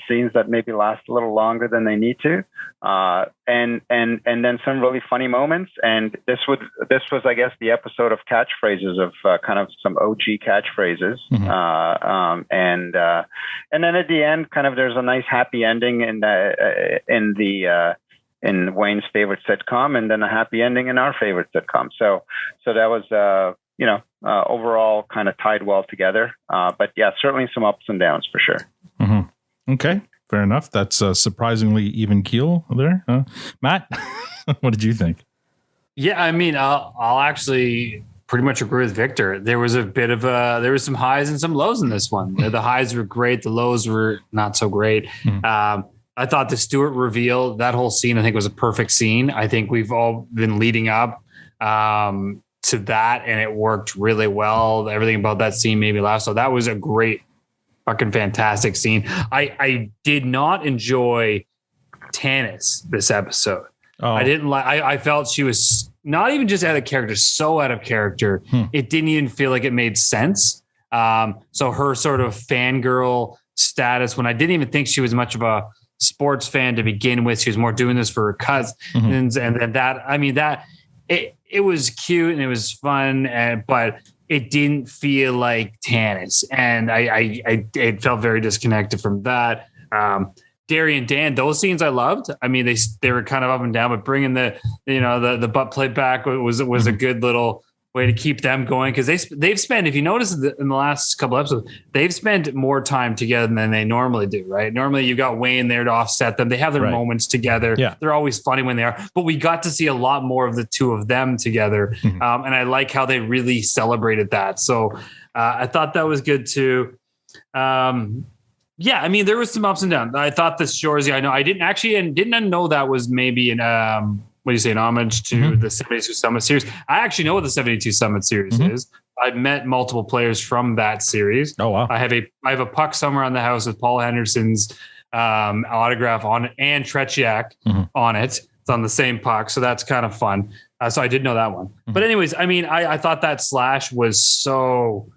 scenes that maybe last a little longer than they need to, and then some really funny moments. And this was, I guess, the episode of catchphrases, of kind of some OG catchphrases, and then at the end, kind of there's a nice happy ending in Wayne's favorite sitcom, and then a happy ending in our favorite sitcom. So that was overall kind of tied well together. But yeah, certainly some ups and downs for sure. Okay, fair enough. That's surprisingly even keel there. Matt, what did you think? Yeah, I mean, I'll actually pretty much agree with Victor. There was a bit of there was some highs and some lows in this one. The highs were great. The lows were not so great. I thought the Strt reveal, that whole scene, I think was a perfect scene. I think we've all been leading up to that, and it worked really well. Everything about that scene made me laugh. So that was a great, fucking fantastic scene. I did not enjoy Tanis this episode. I didn't like. I felt she was not even just out of character, so out of character. It didn't even feel like it made sense. So her sort of fangirl status, when I didn't even think she was much of a sports fan to begin with, she was more doing this for her cousins, and then that. I mean that. It was cute and it was fun, but it didn't feel like Tanis, and I felt very disconnected from that. Derry and Dan, those scenes I loved. I mean, they were kind of up and down, but bringing the butt play back was a good little way to keep them going, because they've spent, if you notice in the last couple episodes, they've spent more time together than they normally do, right? Normally you've got Wayne there to offset them. They have their moments together. Yeah. They're always funny when they are, but we got to see a lot more of the two of them together. And I like how they really celebrated that. So I thought that was good too. Yeah, I mean, there was some ups and downs. I thought the Shoresy, I didn't know that was maybe an an homage to the 72 Summit series. I actually know what the 72 Summit series is. I've met multiple players from that series. Oh wow! I have a puck somewhere on the house with Paul Henderson's autograph on it, and Tretiak on it. It's on the same puck, so that's kind of fun. So I did know that one. But anyways, I mean, I thought that slash was so.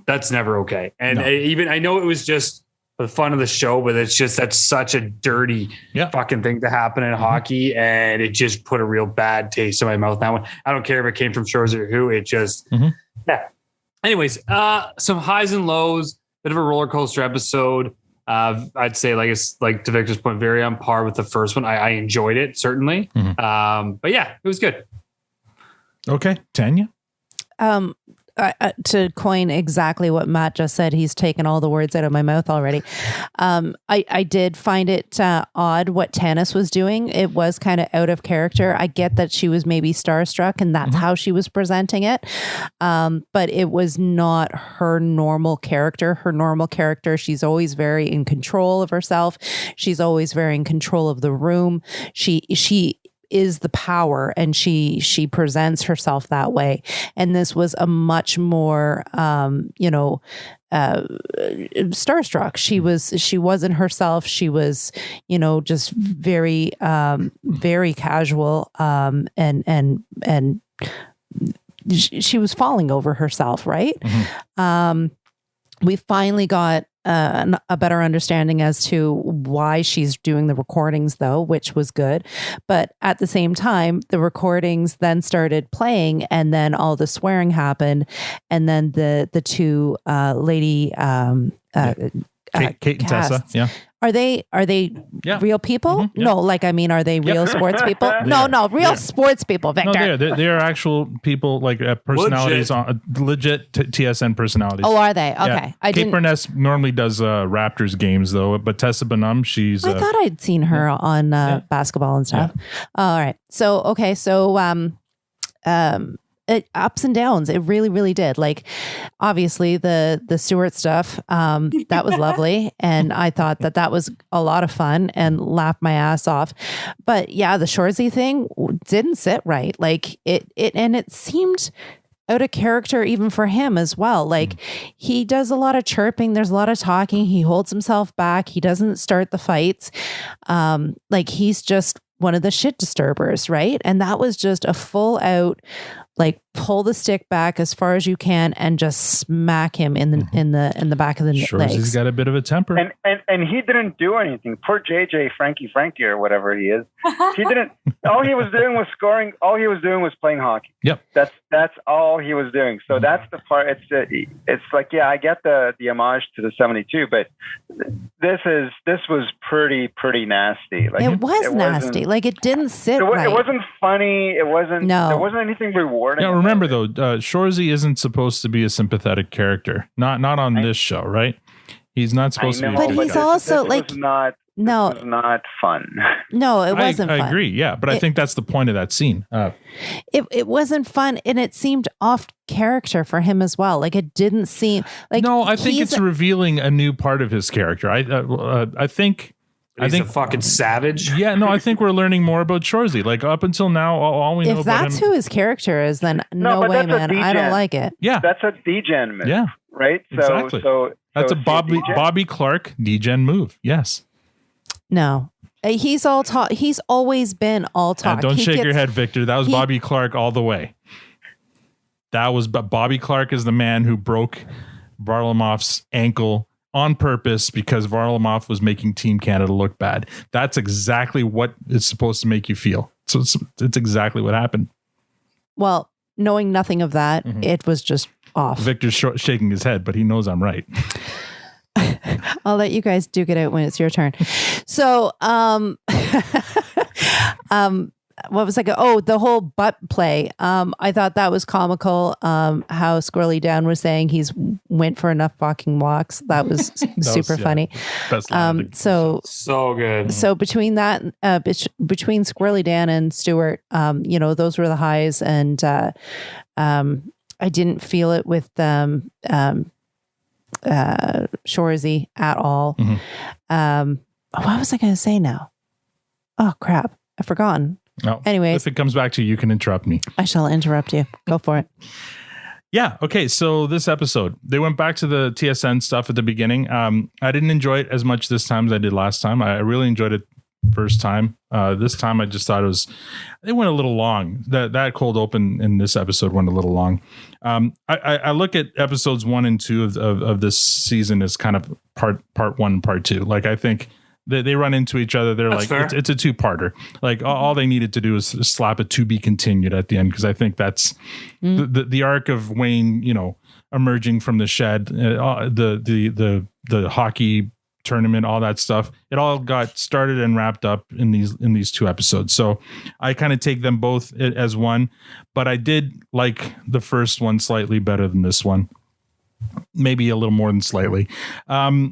That's never okay. And I know it was just the fun of the show, but that's such a dirty fucking thing to happen in hockey, and it just put a real bad taste in my mouth. That one, I don't care if it came from Shores or who. It just Anyways, some highs and lows, bit of a roller coaster episode. I'd say, like to Victor's point, very on par with the first one. I enjoyed it certainly, but yeah, it was good. Okay, Tanya. To coin exactly what Matt just said, he's taken all the words out of my mouth already. I did find it odd what Tanis was doing. It was kind of out of character. I get that she was maybe starstruck and that's how she was presenting it. But it was not her normal character. Her normal character, she's always very in control of herself. She's always very in control of the room. She is the power, and she presents herself that way. And this was a much more starstruck. She wasn't herself. She was just very very casual, and she was falling over herself, right? We finally got a better understanding as to why she's doing the recordings, though, which was good. But at the same time, the recordings then started playing, and then all the swearing happened, and then the two lady Kate and Tessa, yeah. Are they real people? No, are they real sports people? No, real sports people, Victor. No, they're actual people, like personalities, legit TSN personalities. Oh, are they? Okay. Yeah. Kate Burness normally does Raptors games, though, but Tessa Bonham, she's... I thought I'd seen her on basketball and stuff. All right. So, okay. So, ups and downs. It really, really did. Like, obviously the Strt stuff, that was lovely. And I thought that was a lot of fun and laughed my ass off. But yeah, the Shoresy thing didn't sit right. Like it seemed out of character even for him as well. Like he does a lot of chirping. There's a lot of talking. He holds himself back. He doesn't start the fights. Like he's just one of the shit disturbers, right? And that was just a full out, like pull the stick back as far as you can and just smack him in the back of the legs. He's got a bit of a temper, and he didn't do anything. Poor JJ Frankie or whatever he is. He didn't. All he was doing was scoring. All he was doing was playing hockey. Yep. That's all he was doing. So that's the part. It's like, yeah, I get the homage to the 72, but this was pretty nasty. Like it was nasty. Like it didn't sit right. It wasn't funny. It wasn't. No. There wasn't anything rewarding. Yeah, remember though, Shorzy isn't supposed to be a sympathetic character. Not on this show, right? He's not supposed to be. But he's also like it was not fun. No, it wasn't fun. I agree. Yeah, but I think that's the point of that scene. It wasn't fun, and it seemed off character for him as well. Like it didn't seem like. No, I think it's revealing a new part of his character. I think. He's a fucking savage. Yeah, no, I think we're learning more about Shorzy. Like up until now, all we know if about him. that's who his character is, then no way, man. I don't like it. Yeah, that's a D-Gen move. Yeah, right. Exactly. So that's a Bobby Clark D-Gen move. Yes. No, he's all talk. He's always been all talk. Don't shake your head, Victor. That was Bobby Clark all the way. That was Bobby Clark is the man who broke Varlamov's ankle on purpose because Varlamov was making Team Canada look bad. That's exactly what it's supposed to make you feel. So it's exactly what happened. Well, knowing nothing of that, it was just off. Victor's shaking his head, but he knows I'm right. I'll let you guys duke it out when it's your turn. So, what was the whole butt play. I thought that was comical. How Squirrely Dan was saying he's went for enough fucking walks. That was super funny. So good. So between that, between Squirrely Dan and Stewart, those were the highs, and I didn't feel it with Shorzy at all. What was I going to say now? Oh crap, I've forgotten. No. Anyway, if it comes back to you, you can interrupt me. I shall interrupt you. Go for it. Yeah. Okay. So this episode, they went back to the TSN stuff at the beginning. I didn't enjoy it as much this time as I did last time. I really enjoyed it first time. This time I just thought they went a little long. That cold open in this episode went a little long. I look at episodes 1 and 2 of this season as kind of part 1, part 2. Like I think they run into each other. They're that's like, it's a 2-parter. Like all they needed to do is slap a to be continued at the end. Cause I think that's the arc of Wayne, emerging from the shed, the hockey tournament, all that stuff. It all got started and wrapped up in these 2 episodes. So I kind of take them both as one, but I did like the first one slightly better than this one. Maybe a little more than slightly. I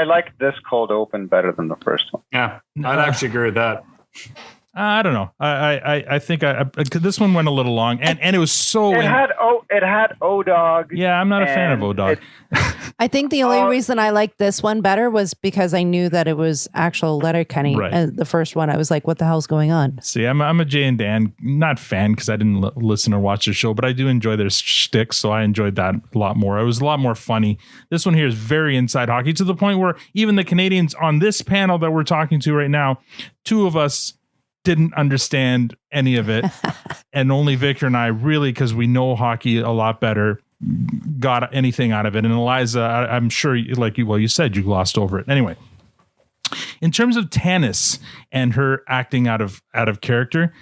like this cold open better than the first one. Yeah, I'd actually agree with that. I don't know. I think this one went a little long, and it was so. It had O-Dog. Yeah, I'm not a fan of O-Dog. I think the only reason I liked this one better was because I knew that it was actual Letterkenny. Right. The first one, I was like, "What the hell's going on?" See, I'm a Jay and Dan not fan because I didn't listen or watch the show, but I do enjoy their shtick, so I enjoyed that a lot more. It was a lot more funny. This one here is very inside hockey to the point where even the Canadians on this panel that we're talking to right now, 2 of us didn't understand any of it, and only Victor and I really, because we know hockey a lot better, got anything out of it. And Eliza, I'm sure, you said you glossed over it. Anyway, in terms of Tanis and her acting out of character,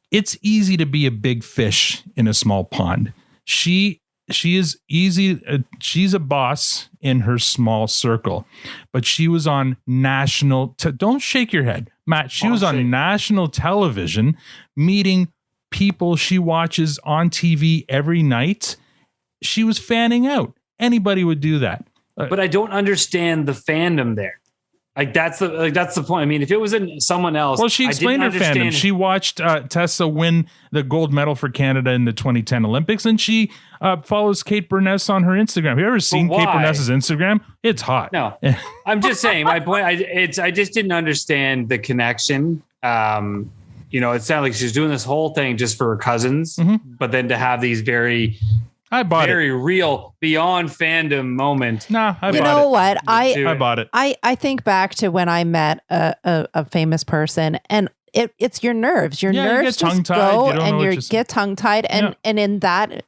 it's easy to be a big fish in a small pond. She is easy. She's a boss in her small circle, but she was on national. Don't shake your head, Matt. She was on national television meeting people she watches on TV every night. She was fanning out. Anybody would do that. But I don't understand the fandom there. That's the point. I mean, if it was in someone else, well, she explained her fandom. She watched Tessa win the gold medal for Canada in the 2010 Olympics, and she follows Kate Burness on her Instagram. Have you ever seen Kate Burness's Instagram? It's hot. No, I'm just saying. My point. I just didn't understand the connection. it sounded like she's doing this whole thing just for her cousins, but then to have these very real beyond fandom moment. Nah, you know what? I bought it. I think back to when I met a famous person, and it's your nerves. Your nerves just go, and you get tongue tied. And in that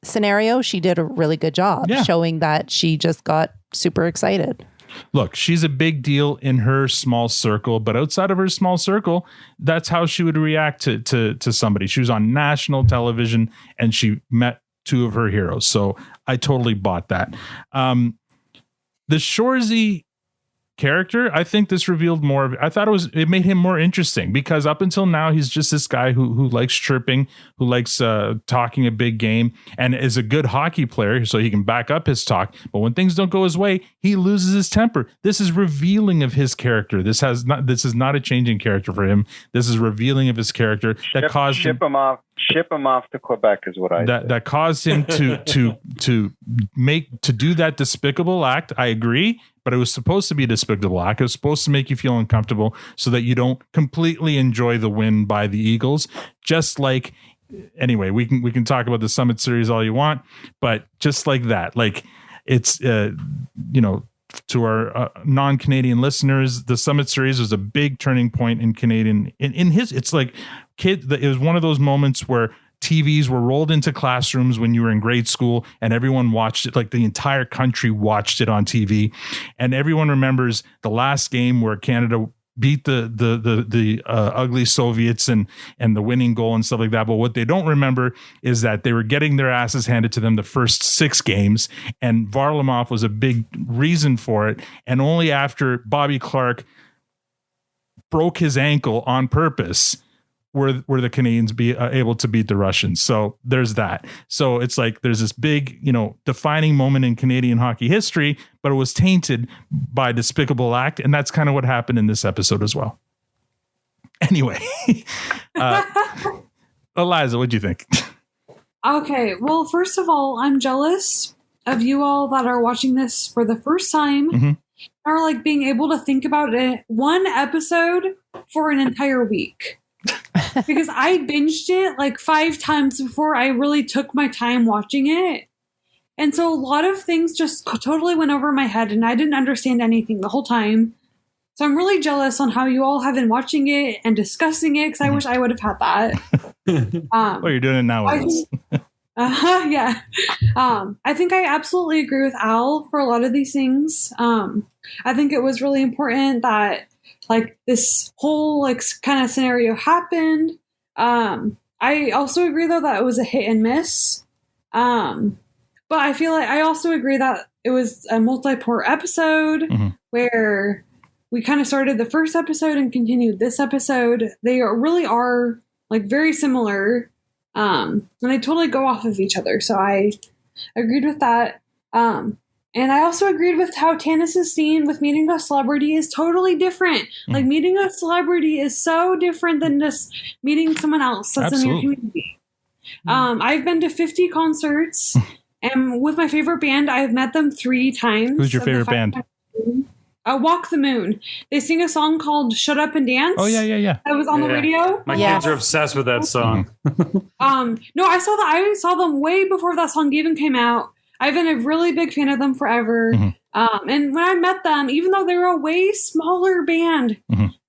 scenario, she did a really good job showing that she just got super excited. Look, she's a big deal in her small circle, but outside of her small circle, that's how she would react to somebody. She was on national television and she met two of her heroes. So I totally bought that. The Shorzy character, I think this revealed more of, I thought it made him more interesting, because up until now he's just this guy who likes chirping, who likes talking a big game, and is a good hockey player, so he can back up his talk. But when things don't go his way, he loses his temper. This is revealing of his character. This is not a changing character for him. This is revealing of his character that caused ship him off to Quebec is what I said. That caused him to do that despicable act. I agree. But it was supposed to be a despicable act. It was supposed to make you feel uncomfortable so that you don't completely enjoy the win by the Eagles. Just like, anyway, we can talk about the Summit Series all you want, but just like that, like it's, to our non-Canadian listeners, the Summit Series was a big turning point in Canadian, it's like it was one of those moments where TVs were rolled into classrooms when you were in grade school and everyone watched it, like the entire country watched it on TV. And everyone remembers the last game where Canada beat the ugly Soviets and the winning goal and stuff like that. But what they don't remember is that they were getting their asses handed to them the first 6 games, and Varlamov was a big reason for it. And only after Bobby Clark broke his ankle on purpose were the Canadians be able to beat the Russians. So there's that. So it's like there's this big, defining moment in Canadian hockey history, but it was tainted by a despicable act, and that's kind of what happened in this episode as well. Anyway, Eliza, what'd you think? Okay, well, first of all, I'm jealous of you all that are watching this for the first time, are like being able to think about it one episode for an entire week. Because I binged it like 5 times before I really took my time watching it. And so a lot of things just totally went over my head and I didn't understand anything the whole time. So I'm really jealous on how you all have been watching it and discussing it, because I wish I would have had that. Well, you're doing it now with us. Yeah. I think I absolutely agree with Al for a lot of these things. I think it was really important that this whole kind of scenario happened. I also agree though that it was a hit and miss. But I feel like I also agree that it was a multi-part episode where we kind of started the first episode and continued this episode. They really are very similar. And they totally go off of each other. So I agreed with that. And I also agreed with how Tanis's scene with meeting a celebrity is totally different. Like meeting a celebrity is so different than just meeting someone else that's in your community. I've been to 50 concerts, and with my favorite band, I've met them 3 times. Who's your favorite band? Walk the Moon. They sing a song called Shut Up and Dance. Oh, yeah. That was on the radio. My kids are obsessed with that song. No, I saw them way before that song even came out. I've been a really big fan of them forever. And when I met them, even though they were a way smaller band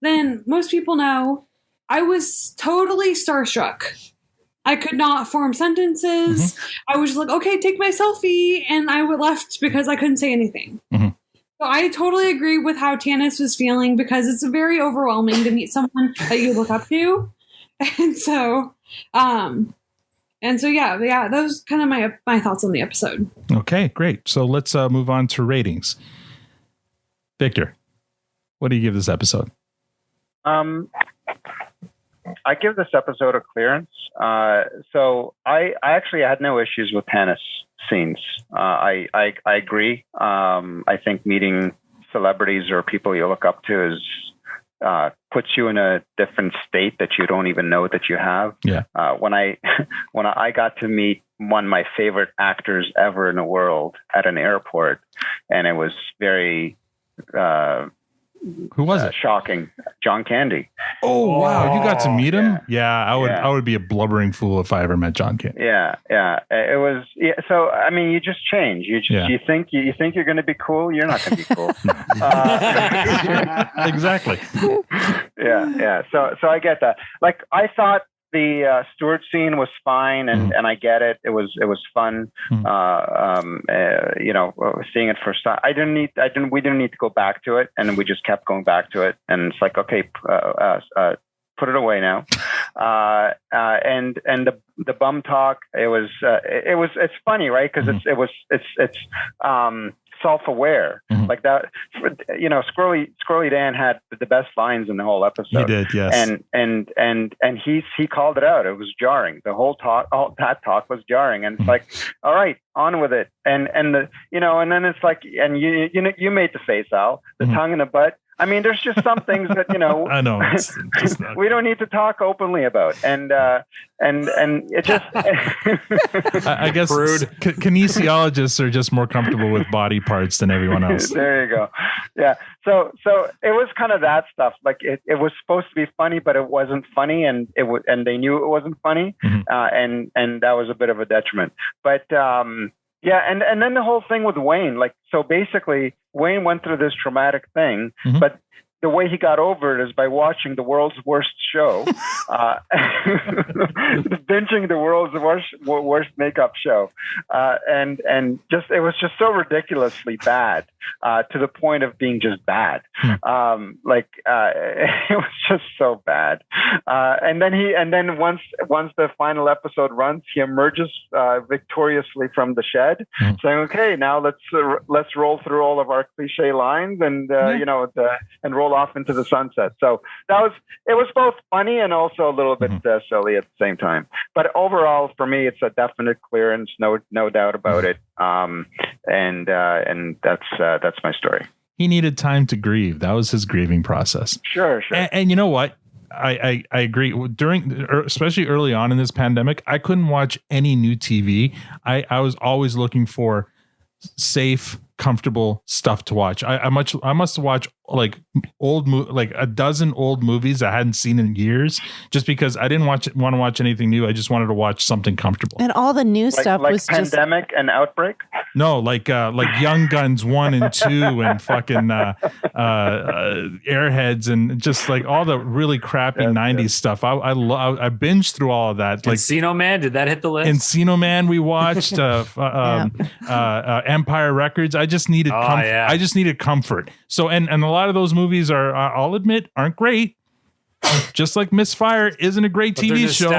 than most people know, I was totally starstruck. I could not form sentences. I was just like, okay, take my selfie. And I left because I couldn't say anything. So I totally agree with how Tanis was feeling, because it's very overwhelming to meet someone that you look up to. And so, yeah, those kind of my thoughts on the episode. Okay, great. So let's move on to ratings. Victor, what do you give this episode? I give this episode a clearance. So I actually had no issues with Tanis scenes. I agree. I think meeting celebrities or people you look up to puts you in a different state that you don't even know that you have. Yeah. When I got to meet one of my favorite actors ever in the world at an airport, and it was very Who was it? Shocking. John Candy. Oh wow, you got to meet him? Yeah, I would be a blubbering fool if I ever met John Candy. Yeah. It was. Yeah. So I mean, you just change. You think you're going to be cool. You're not going to be cool. Exactly. Yeah. So I get that. Like I thought the Strt scene was fine, and I get it. It was fun. Seeing it first time. We didn't need to go back to it, and we just kept going back to it. And it's like, okay, put it away now. And the bum talk. It's funny, right? Because it's self-aware, like that. Squirrely Dan had the best lines in the whole episode. He did, yes. And he called it out. It was jarring. The whole talk, all that talk was jarring. And it's like, all right, on with it. And then it's like, and you made the face, Al, the tongue in the butt. I mean, there's just some things that I know it's just not... we don't need to talk openly about, and it just. I guess kinesiologists are just more comfortable with body parts than everyone else. There you go. Yeah. So it was kind of that stuff. Like it was supposed to be funny, but it wasn't funny, and they knew it wasn't funny, and that was a bit of a detriment. But yeah, and then the whole thing with Wayne, like, so basically Wayne went through this traumatic thing, but the way he got over it is by watching the world's worst show, binging the world's worst makeup show, and just it was just so ridiculously bad to the point of being just bad. It was just so bad. And then once the final episode runs, he emerges victoriously from the shed, saying, "Okay, now let's roll through all of our cliche lines and and roll off into the sunset." So it was both funny and also a little bit silly at the same time. But overall, for me, it's a definite clearance, no doubt about it. And that's my story. He needed time to grieve. That was his grieving process. Sure. And you know what? I agree. Especially early on in this pandemic, I couldn't watch any new TV. I was always looking for safe, comfortable stuff to watch. I must watch like a dozen old movies I hadn't seen in years, just because I didn't want to watch anything new. I just wanted to watch something comfortable. And all the new stuff was Pandemic just... and Outbreak. No, like Young Guns 1 and 2 and fucking Airheads and just like all the really crappy 90s stuff. I binged through all of that. Like Encino Man, did that hit the list? Encino Man we watched, Empire Records. I just needed I just needed comfort. So and a lot of those movies I'll admit aren't great. Just like Misfire isn't a great TV show,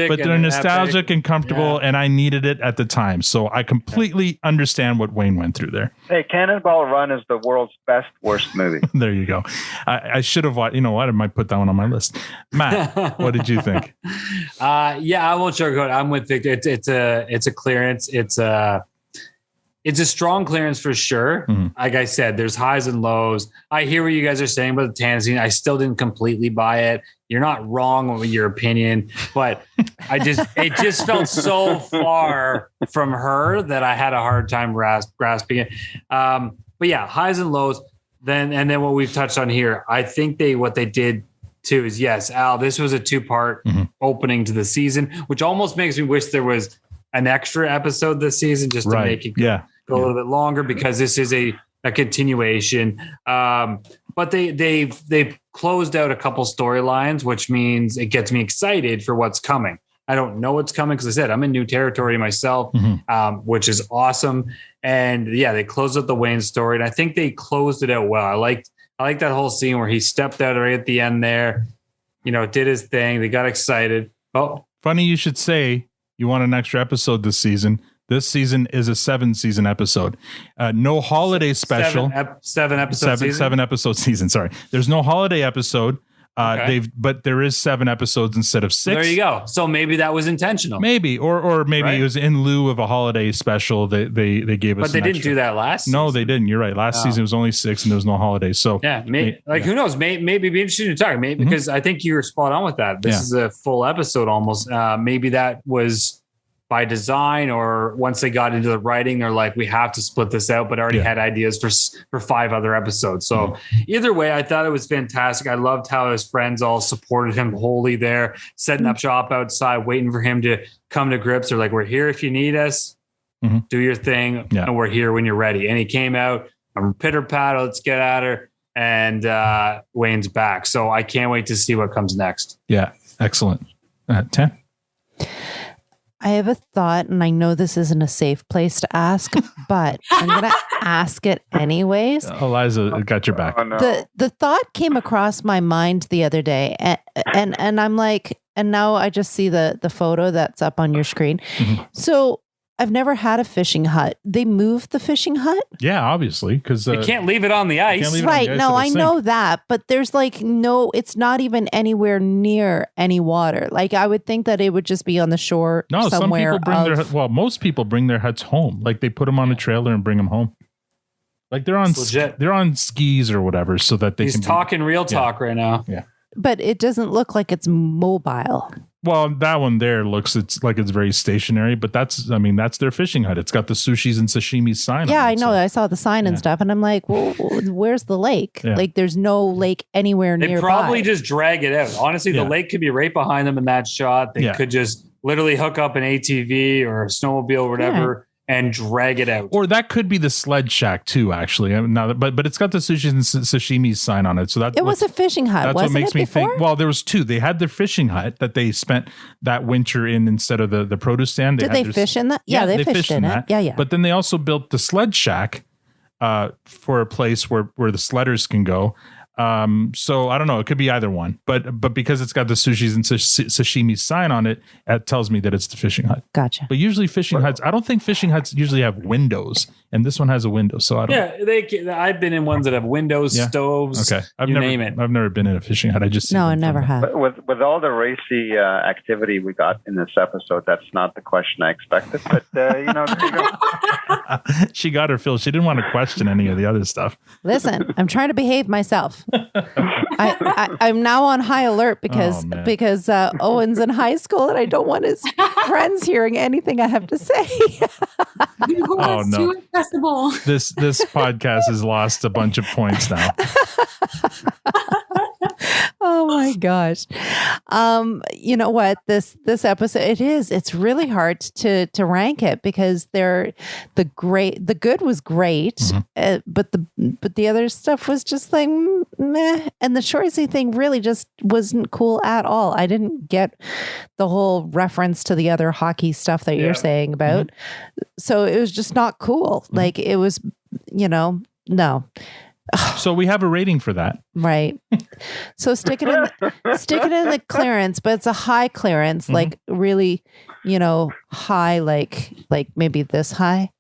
but they're nostalgic and comfortable, and I needed it at the time. So I completely understand what Wayne went through there. Hey, Cannonball Run is the world's worst movie. There you go. I should have watched. You know what? I might put that one on my list. Matt, what did you think? I won't sugarcoat. I'm with Victor. It's a clearance. It's a strong clearance for sure. Like I said, there's highs and lows. I hear what you guys are saying about the Tanzine. I still didn't completely buy it. You're not wrong with your opinion, but it just felt so far from her that I had a hard time grasping it. But yeah, highs and lows. And then what we've touched on here, I think what they did too is, yes, Al, this was a 2-part opening to the season, which almost makes me wish there was an extra episode this season just to make it go a little bit longer, because this is a continuation. But they've closed out a couple storylines, which means it gets me excited for what's coming. I don't know what's coming because I said I'm in new territory myself, which is awesome. And yeah, they closed out the Wayne story, and I think they closed it out well. I like that whole scene where he stepped out right at the end there, did his thing. They got excited. Oh, funny you should say you want an extra episode this season. This season is a 7-season episode. No holiday special. 7 episode season. Sorry. There's no holiday episode. But there is 7 episodes instead of 6. There you go. So maybe that was intentional. Maybe, or maybe it was in lieu of a holiday special that they gave us. But they didn't do that last season. No, they didn't. You're right. Last season was only 6 and there was no holidays. So yeah, who knows? Maybe it'd be interesting to talk. Maybe because I think you were spot on with that. This is a full episode almost. Maybe that was by design, or once they got into the writing, they're like, we have to split this out, but already had ideas for 5 other episodes. So either way, I thought it was fantastic. I loved how his friends all supported him wholly there, setting up shop outside, waiting for him to come to grips. They're like, we're here if you need us, do your thing, and we're here when you're ready. And he came out, pitter patter, let's get at her. And Wayne's back. So I can't wait to see what comes next. Yeah. Excellent. 10. I have a thought, and I know this isn't a safe place to ask, but I'm going to ask it anyways. Eliza got your back. Oh, no. The thought came across my mind the other day, and I'm like, and now I just see the photo that's up on your screen. So I've never had a fishing hut. They moved the fishing hut? Yeah, obviously, because you can't leave it on the ice. Right. No, I know that, but there's like it's not even anywhere near any water. Like I would think that it would just be on the shore somewhere. Some people bring most people bring their huts home. Like they put them on a trailer and bring them home. Like they're on skis or whatever, so that they He's can talking real talk right now. Yeah. But it doesn't look like it's mobile. Well, that one there it's like it's very stationary, but that's their fishing hut. It's got the sushis and sashimi sign. Yeah, on it, I know. I saw the sign and stuff, and I'm like, well, where's the lake? Yeah. Like, there's no lake anywhere They nearby. probably just drag it out. Honestly, the lake could be right behind them in that shot. They could just literally hook up an ATV or a snowmobile or whatever and drag it out. Or that could be the sled shack too, actually. But it's got the sushi and sashimi sign on it. So it was a fishing hut. That's wasn't what makes it me before? think. Well, there was 2. They had their fishing hut that they spent that winter in instead of the produce stand. Did they fish in that? Yeah, they fished in it. Yeah. But then they also built the sled shack for a place where the sledders can go. So I don't know. It could be either one, but because it's got the sushis and sashimi sign on it, it tells me that it's the fishing hut. Gotcha. But usually fishing huts, I don't think fishing huts usually have windows, and this one has a window. So I don't. Yeah, I've been in ones that have windows, stoves. Okay, name it. I've never been in a fishing hut. I just I never have. But with all the racy activity we got in this episode, that's not the question I expected. But there you go. She got her fill. She didn't want to question any of the other stuff. Listen, I'm trying to behave myself. I'm now on high alert because Owen's in high school and I don't want his friends hearing anything I have to say. Oh no! Too accessible. This podcast has lost a bunch of points now. Oh my gosh. You know what? This episode, it's really hard to rank it because the good was great, but the other stuff was just like meh. And the Shorzy thing really just wasn't cool at all. I didn't get the whole reference to the other hockey stuff that you're saying about. So it was just not cool. Like it was, no. So we have a rating for that. Right. So stick it in the clearance, but it's a high clearance, like really, high, like maybe this high.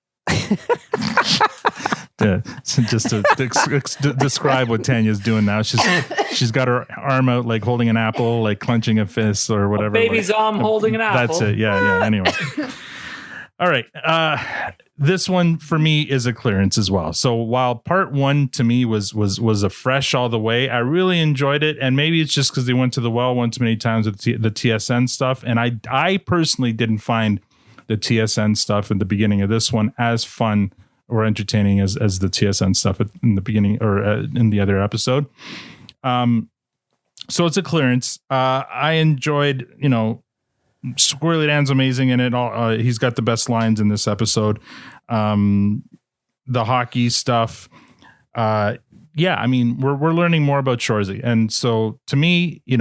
So just to describe what Tanya's doing now, she's got her arm out like holding an apple, like clenching a fist or whatever. Baby's arm holding an apple. That's it. Yeah. Anyway. All right. This one for me is a clearance as well. So while part 1 to me was a fresh all the way, I really enjoyed it. And maybe it's just because they went to the well one too many times with the TSN stuff. And I personally didn't find the TSN stuff in the beginning of this one as fun or entertaining as the TSN stuff in the beginning or in the other episode. So it's a clearance. I enjoyed, Squirrely Dan's amazing in it. He's got the best lines in this episode. The hockey stuff. We're learning more about Shorzy. And so to me, it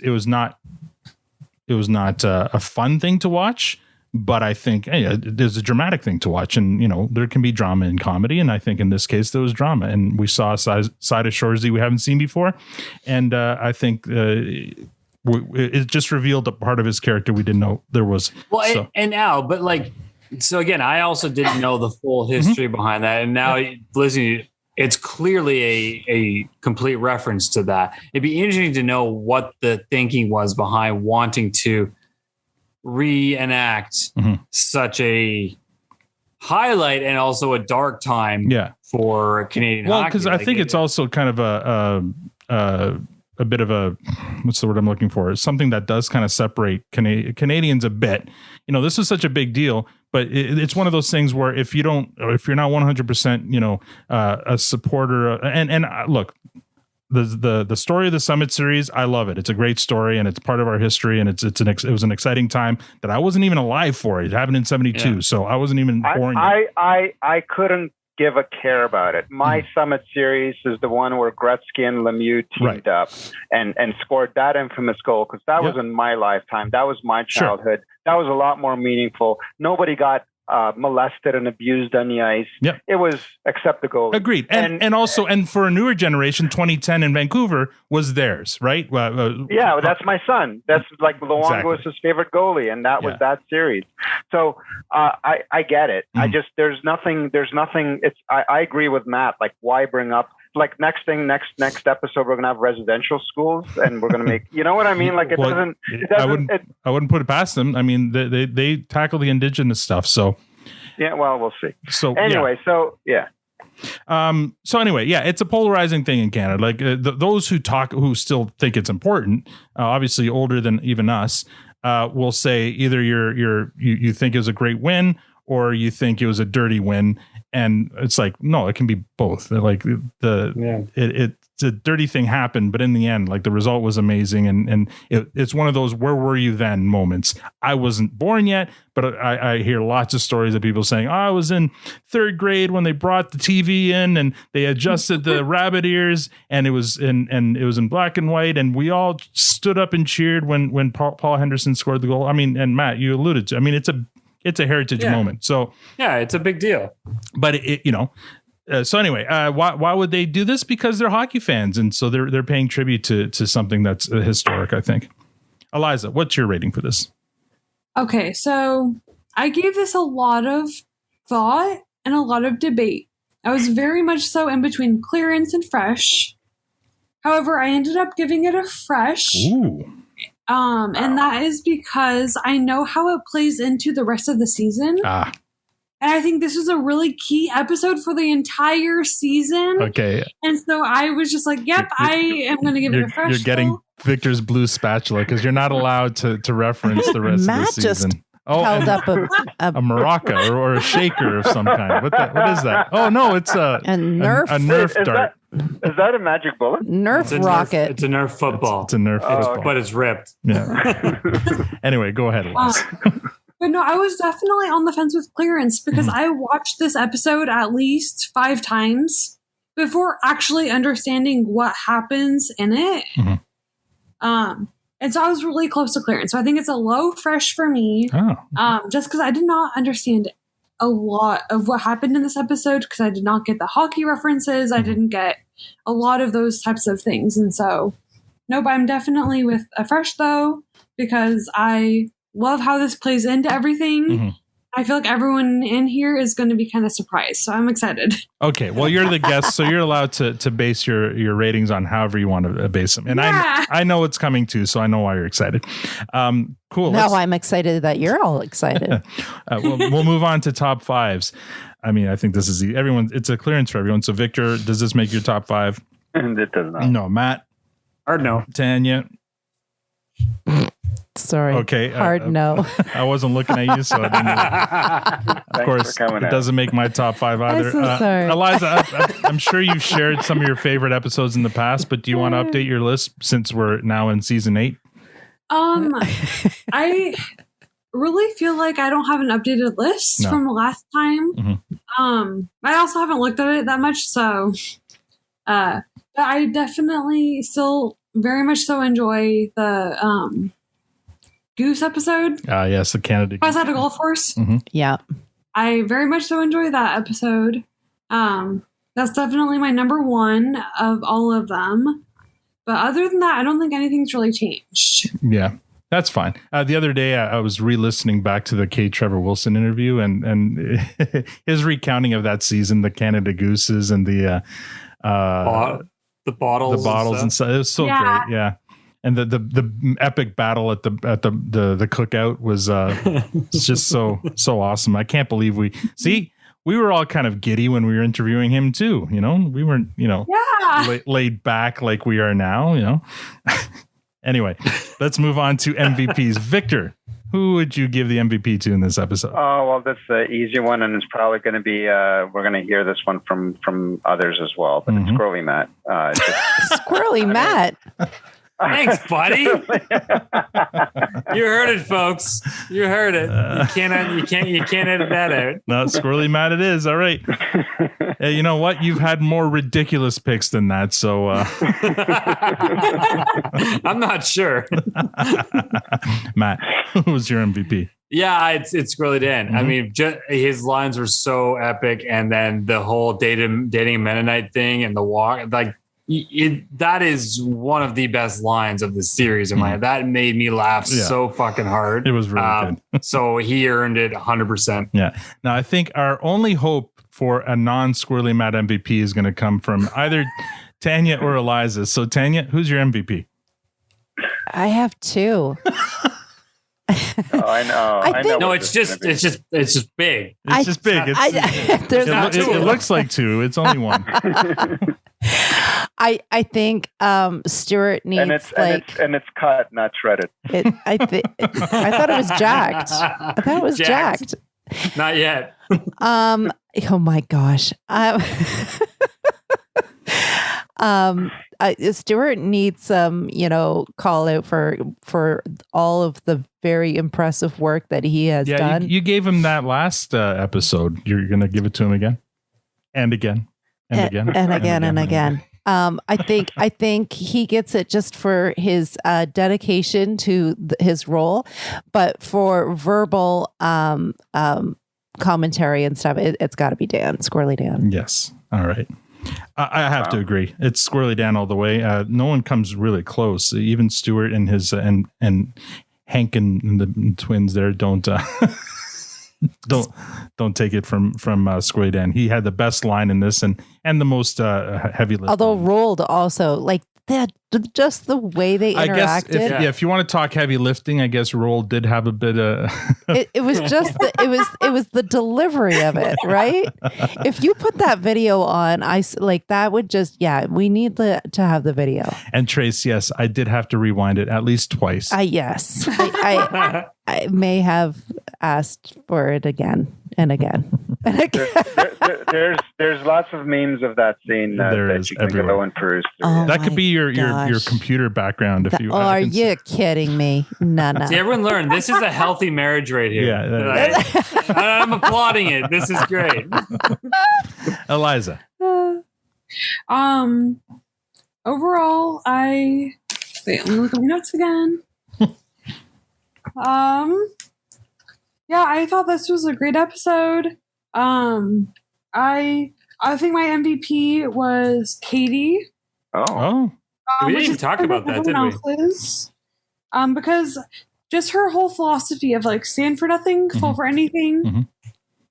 was not a fun thing to watch, but I think there's a dramatic thing to watch, and there can be drama in comedy, and I think in this case there was drama, and we saw a side of Shorzy we haven't seen before, and I think it just revealed a part of his character we didn't know there was. Well, and now, but so again, I also didn't know the full history behind that, and now listening, it's clearly a complete reference to that. It'd be interesting to know what the thinking was behind wanting to reenact such a highlight and also a dark time for Canadian hockey. Well, because I think it's also kind of a a bit of a, what's the word I'm looking for? Something that does kind of separate Canadians a bit. You know, this is such a big deal, but it's one of those things where if you're not 100%, you know, a supporter, and look, the story of the Summit series, I love it. It's a great story, and it's part of our history, and it was an exciting time that I wasn't even alive for. It happened in 72, so I wasn't even born yet. I couldn't give a care about it. My Summit series is the one where Gretzky and Lemieux teamed up and scored that infamous goal, because that was in my lifetime. That was my childhood. Sure. That was a lot more meaningful. Nobody got molested and abused on the ice. Yep. It was except the goal. Agreed. And also, and for a newer generation, 2010 in Vancouver was theirs, right? Yeah, that's my son. That's like Luongo was his favorite goalie, and that was that series. So I get it. I just there's nothing. It's I agree with Matt. Like, why bring up? Like next episode, we're gonna have residential schools, and we're gonna make. You know what I mean? Like it doesn't. I wouldn't put it past them. I mean, they tackle the indigenous stuff. So yeah, well, we'll see. So anyway, So anyway, it's a polarizing thing in Canada. Like those who still think it's important, obviously older than even us, will say either you think it was a great win or you think it was a dirty win. And it's like, no, it can be both. Like it's a dirty thing happened, but in the end, like the result was amazing. And it's one of those, where were you then moments? I wasn't born yet, but I hear lots of stories of people saying, I was in third grade when they brought the TV in and they adjusted the rabbit ears and it was in black and white. And we all stood up and cheered when Paul Henderson scored the goal. I mean, and Matt, you alluded to, I mean, it's a heritage moment. So yeah, it's a big deal. But so anyway, why would they do this? Because they're hockey fans, and so they're paying tribute to something that's historic, I think. Eliza, what's your rating for this? Okay, so I gave this a lot of thought and a lot of debate. I was very much so in between clearance and fresh. However, I ended up giving it a fresh. Ooh. And that is because I know how it plays into the rest of the season. And I think this was a really key episode for the entire season. Okay. And so I was just like, yep, I am going to give it a fresh. You're getting Victor's blue spatula because you're not allowed to reference the rest of the season. Held up a maraca or a shaker of some kind. What is that? Oh no, it's a Nerf dart. Is that a magic bullet? Nerf rocket. It's a Nerf football. It's a Nerf football, but it's ripped. Yeah. Anyway, go ahead, Eliza. But no, I was definitely on the fence with clearance because I watched this episode at least 5 times before actually understanding what happens in it. And so I was really close to clearance. So I think it's a low fresh for me. Just because I did not understand a lot of what happened in this episode, because I did not get the hockey references. I didn't get a lot of those types of things. And so, nope, I'm definitely with a fresh though, because I love how this plays into everything. I feel like everyone in here is going to be kind of surprised. So I'm excited. Okay. Well, you're the guest, so you're allowed to base your ratings on however you want to base them. And I know it's coming too, so I know why you're excited. Cool. No, I'm excited that you're all excited. We'll move on to top 5s. I mean, I think this is it's a clearance for everyone. So Victor, does this make your top 5? It does not. No. Matt? Hard no. Tanya? Sorry. Okay. Hard no. I wasn't looking at you, so I didn't. Of course, it doesn't make my top 5 either. I'm so sorry. Eliza, I'm sure you've shared some of your favorite episodes in the past, but do you want to update your list since we're now in season 8? I really feel like I don't have an updated list from the last time. I also haven't looked at it that much, so but I definitely still very much so enjoy the Goose episode. Yes, the Canada Goose. Outside of Golf Course. Yeah. I very much so enjoy that episode. That's definitely my number 1 of all of them. But other than that, I don't think anything's really changed. Yeah, that's fine. The other day, I was re-listening back to the K. Trevor Wilson interview and his recounting of that season, the Canada Gooses and the bottles and stuff. It was so great. Yeah. And the epic battle at the cookout was just so awesome. I can't believe we were all kind of giddy when we were interviewing him too. You know, we weren't, laid back like we are now, you know. Anyway, let's move on to MVPs. Victor, who would you give the MVP to in this episode? Oh, well, that's the easy one, and it's probably going to be, we're going to hear this one from others as well, but it's Squirrely Matt. Squirrely Matt. Thanks, buddy. You heard it, folks. You heard it. You can't edit that out. No, Squirrely Matt it is. All right. Hey, you know what? You've had more ridiculous picks than that, so I'm not sure. Matt, who was your MVP? Yeah, it's Squirrely Dan. I mean, his lines were so epic, and then the whole dating a Mennonite thing and the walk, like that is one of the best lines of the series. That made me laugh so fucking hard. It was really good. So he earned it 100%. Yeah. Now I think our only hope for a non-Squirrely Matt MVP is going to come from either Tanya or Eliza. So Tanya, who's your MVP? I have two. I know. I think, no, it's just big. It's just big. It looks like two. It's only one. I think Strt needs and it's cut, not shredded. I thought it was jacked. I thought it was jacked. Not yet. Oh my gosh. Strt needs some, call out for all of the very impressive work that he has done. You gave him that last episode. You're going to give it to him again and again and again and again and again. I think he gets it just for his dedication to his role, but for verbal commentary and stuff, it's got to be Dan, Squirrely Dan. Yes. All right. I have to agree. It's Squirrely Dan all the way. No one comes really close. Even Strt and his and Hank and the twins there don't take it from Squirrely Dan. He had the best line in this and the most heavy lift. Although Roald also, like, that, just the way they interacted. I guess if you want to talk heavy lifting, I guess Roald did have a bit of. it was just it was the delivery of it, right? If you put that video on, that would just we need to have the video. And Trace, yes, I did have to rewind it at least twice. Yes, I may have asked for it again and again. There's lots of memes of that scene that you can go and peruse through. Oh that could be your computer background if you. Are you kidding me? No. See, everyone learned this is a healthy marriage right here. Yeah, I'm applauding it. This is great. Eliza. Overall, let me look at my notes again. I thought this was a great episode. I think my MVP was Katy. Oh. We didn't even talk about that, did we? Because just her whole philosophy of like stand for nothing, fall for anything. Mm-hmm.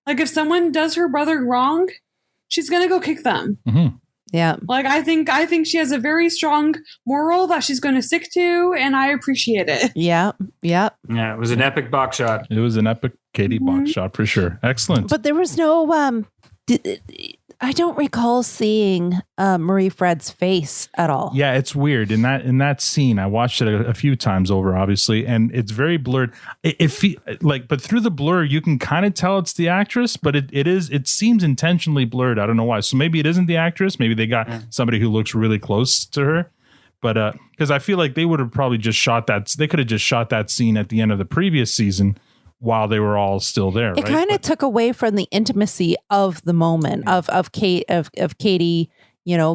Like if someone does her brother wrong, she's gonna go kick them. Mm-hmm. Yeah. Like I think she has a very strong moral that she's going to stick to, and I appreciate it. Yeah. Yeah, it was an epic box shot. It was an epic Katy box shot for sure. Excellent. But there was no I don't recall seeing Marie Fred's face at all. Yeah, it's weird. In that scene, I watched it a few times over, obviously, and it's very blurred. But through the blur, you can kind of tell it's the actress, but it seems intentionally blurred. I don't know why. So maybe it isn't the actress. Maybe they got somebody who looks really close to her. But because I feel like they would have probably just shot that. They could have just shot that scene at the end of the previous season while they were all still there. It kind of took away from the intimacy of the moment of Katy,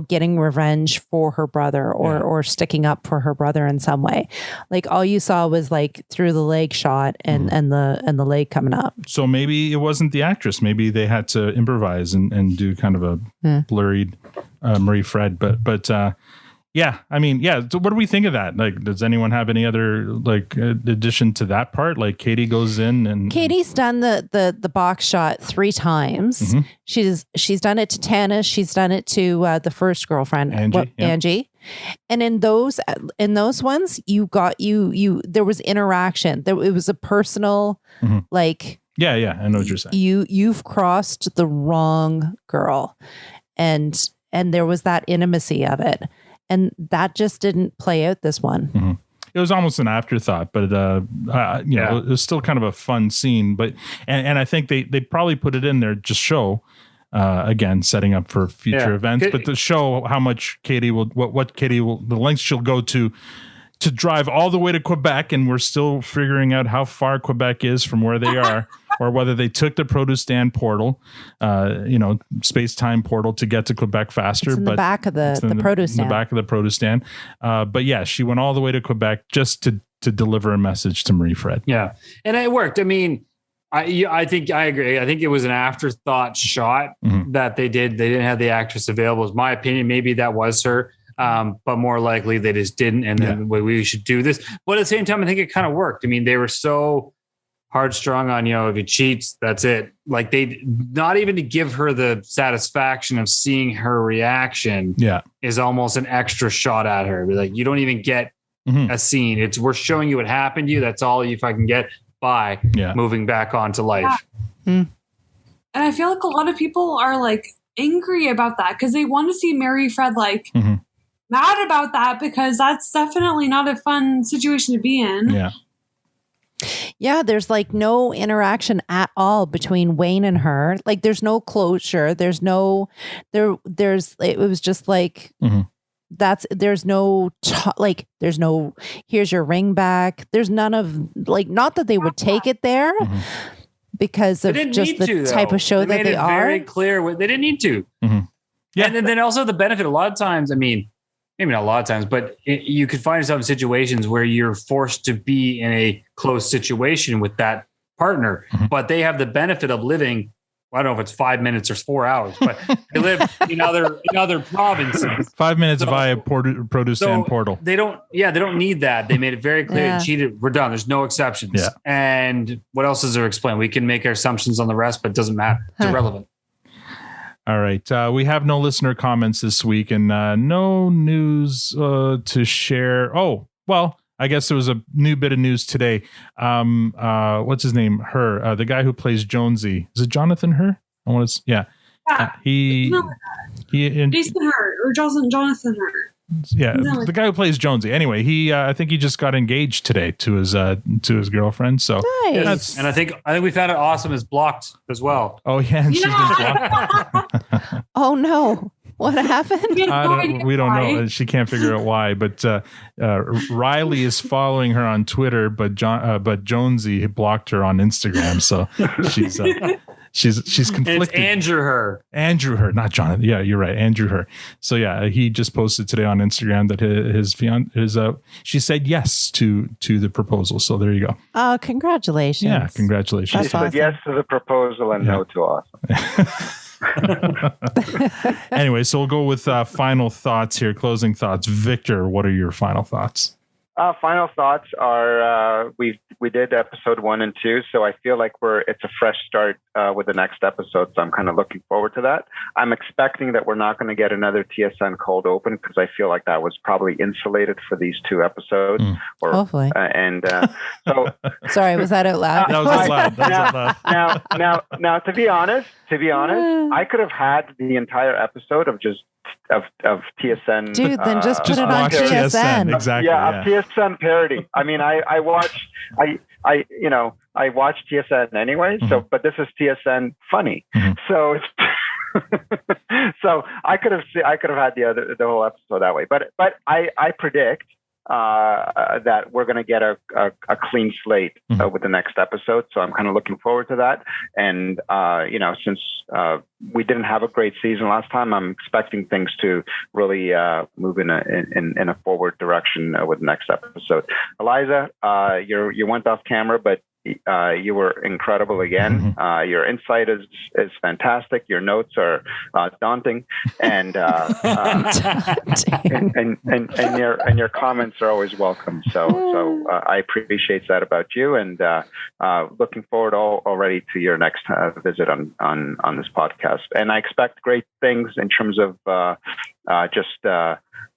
getting revenge for her brother or sticking up for her brother in some way. Like all you saw was like through the leg shot and the leg coming up. So maybe it wasn't the actress. Maybe they had to improvise and do kind of a blurred Marie Fred. But yeah, I mean, yeah. So what do we think of that? Like, does anyone have any other addition to that part? Like, Katy goes in and Katy's done the box shot 3 times. Mm-hmm. She's done it to Tana. She's done it to the first girlfriend, Angie. And in those ones, you got there was interaction. It was a personal Yeah. I know what you're saying. You've crossed the wrong girl. And there was that intimacy of it. And that just didn't play out this one. Mm-hmm. It was almost an afterthought, but it was still kind of a fun scene. But and I think they probably put it in there just show again, setting up for future events, but to show how much Katy will the lengths she'll go to drive all the way to Quebec, and we're still figuring out how far Quebec is from where they are, or whether they took the produce stand portal, space-time portal to get to Quebec faster. It's in the back of the produce stand. In the back of the produce stand. But yeah, she went all the way to Quebec just to deliver a message to Marie Fred. Yeah, and it worked. I mean, I think I agree. I think it was an afterthought shot that they did. They didn't have the actress available. Is my opinion. Maybe that was her. But more likely they just didn't. And then we should do this. But at the same time, I think it kind of worked. I mean, they were so hard strung on, if you cheat, that's it. Like they, not even to give her the satisfaction of seeing her reaction is almost an extra shot at her. Like, you don't even get a scene. We're showing you what happened to you. That's all you fucking get by moving back onto life. And I feel like a lot of people are like angry about that because they want to see Mary Fred mad about that, because that's definitely not a fun situation to be in. Yeah, there's like no interaction at all between Wayne and her. Like there's no closure. There's it was just like there's no here's your ring back. There's none of not that they would take it there because of just the type of show that they are. Very clear they didn't need to. Yeah, and then also the benefit. A lot of times, I mean, maybe not a lot of times, but you could find yourself in situations where you're forced to be in a close situation with that partner, but they have the benefit of living, I don't know if it's 5 minutes or 4 hours, but they live in other provinces. 5 minutes via produce stand portal. They don't need that. They made it very clear and cheated. We're done. There's no exceptions. Yeah. And what else is there to explain? We can make our assumptions on the rest, but it doesn't matter. It's irrelevant. All right. We have no listener comments this week and no news to share. Oh, well, I guess there was a new bit of news today. What's his name? Her, the guy who plays Jonesy. Is it Jonathan Her? Jason Her or Jonathan Her. Yeah, the guy who plays Jonesy. Anyway, I think he just got engaged today to his girlfriend. So nice. And I think we found it awesome is blocked as well. Oh yeah, and she's been blocked. Oh no. What happened? We don't know. She can't figure out why. But Riley is following her on Twitter, but Jonesy blocked her on Instagram. So she's conflicted. It's Andrew Her, not Jonathan. Yeah, you're right, Andrew Her. So yeah, he just posted today on Instagram that she said yes to the proposal. So there you go. Oh, congratulations! Yeah, congratulations. She said yes to the proposal and no to awesome. Anyway, so we'll go with final thoughts here, closing thoughts. Victor, what are your final thoughts? Final thoughts are we did episode 1 and 2, so I feel like it's a fresh start with the next episode. So I'm kind of looking forward to that. I'm expecting that we're not going to get another TSN cold open because I feel like that was probably insulated for these 2 episodes. Hopefully. So sorry, was that out loud? That was out loud. Now, to be honest, I could have had the entire episode of just of TSN. Dude, then just put it on TSN. Exactly. Yeah, TSN parody. I mean, I watch TSN anyway. So, but this is TSN funny. So, so I could have had the whole episode that way. But I predict that we're going to get a clean slate with the next episode. So I'm kind of looking forward to that. And, since we didn't have a great season last time, I'm expecting things to really move in a forward direction with the next episode. Eliza, you went off camera, but you were incredible again. Your insight is fantastic. Your notes are daunting, and your comments are always welcome. So I appreciate that about you, and looking forward already to your next visit on this podcast. And I expect great things in terms of just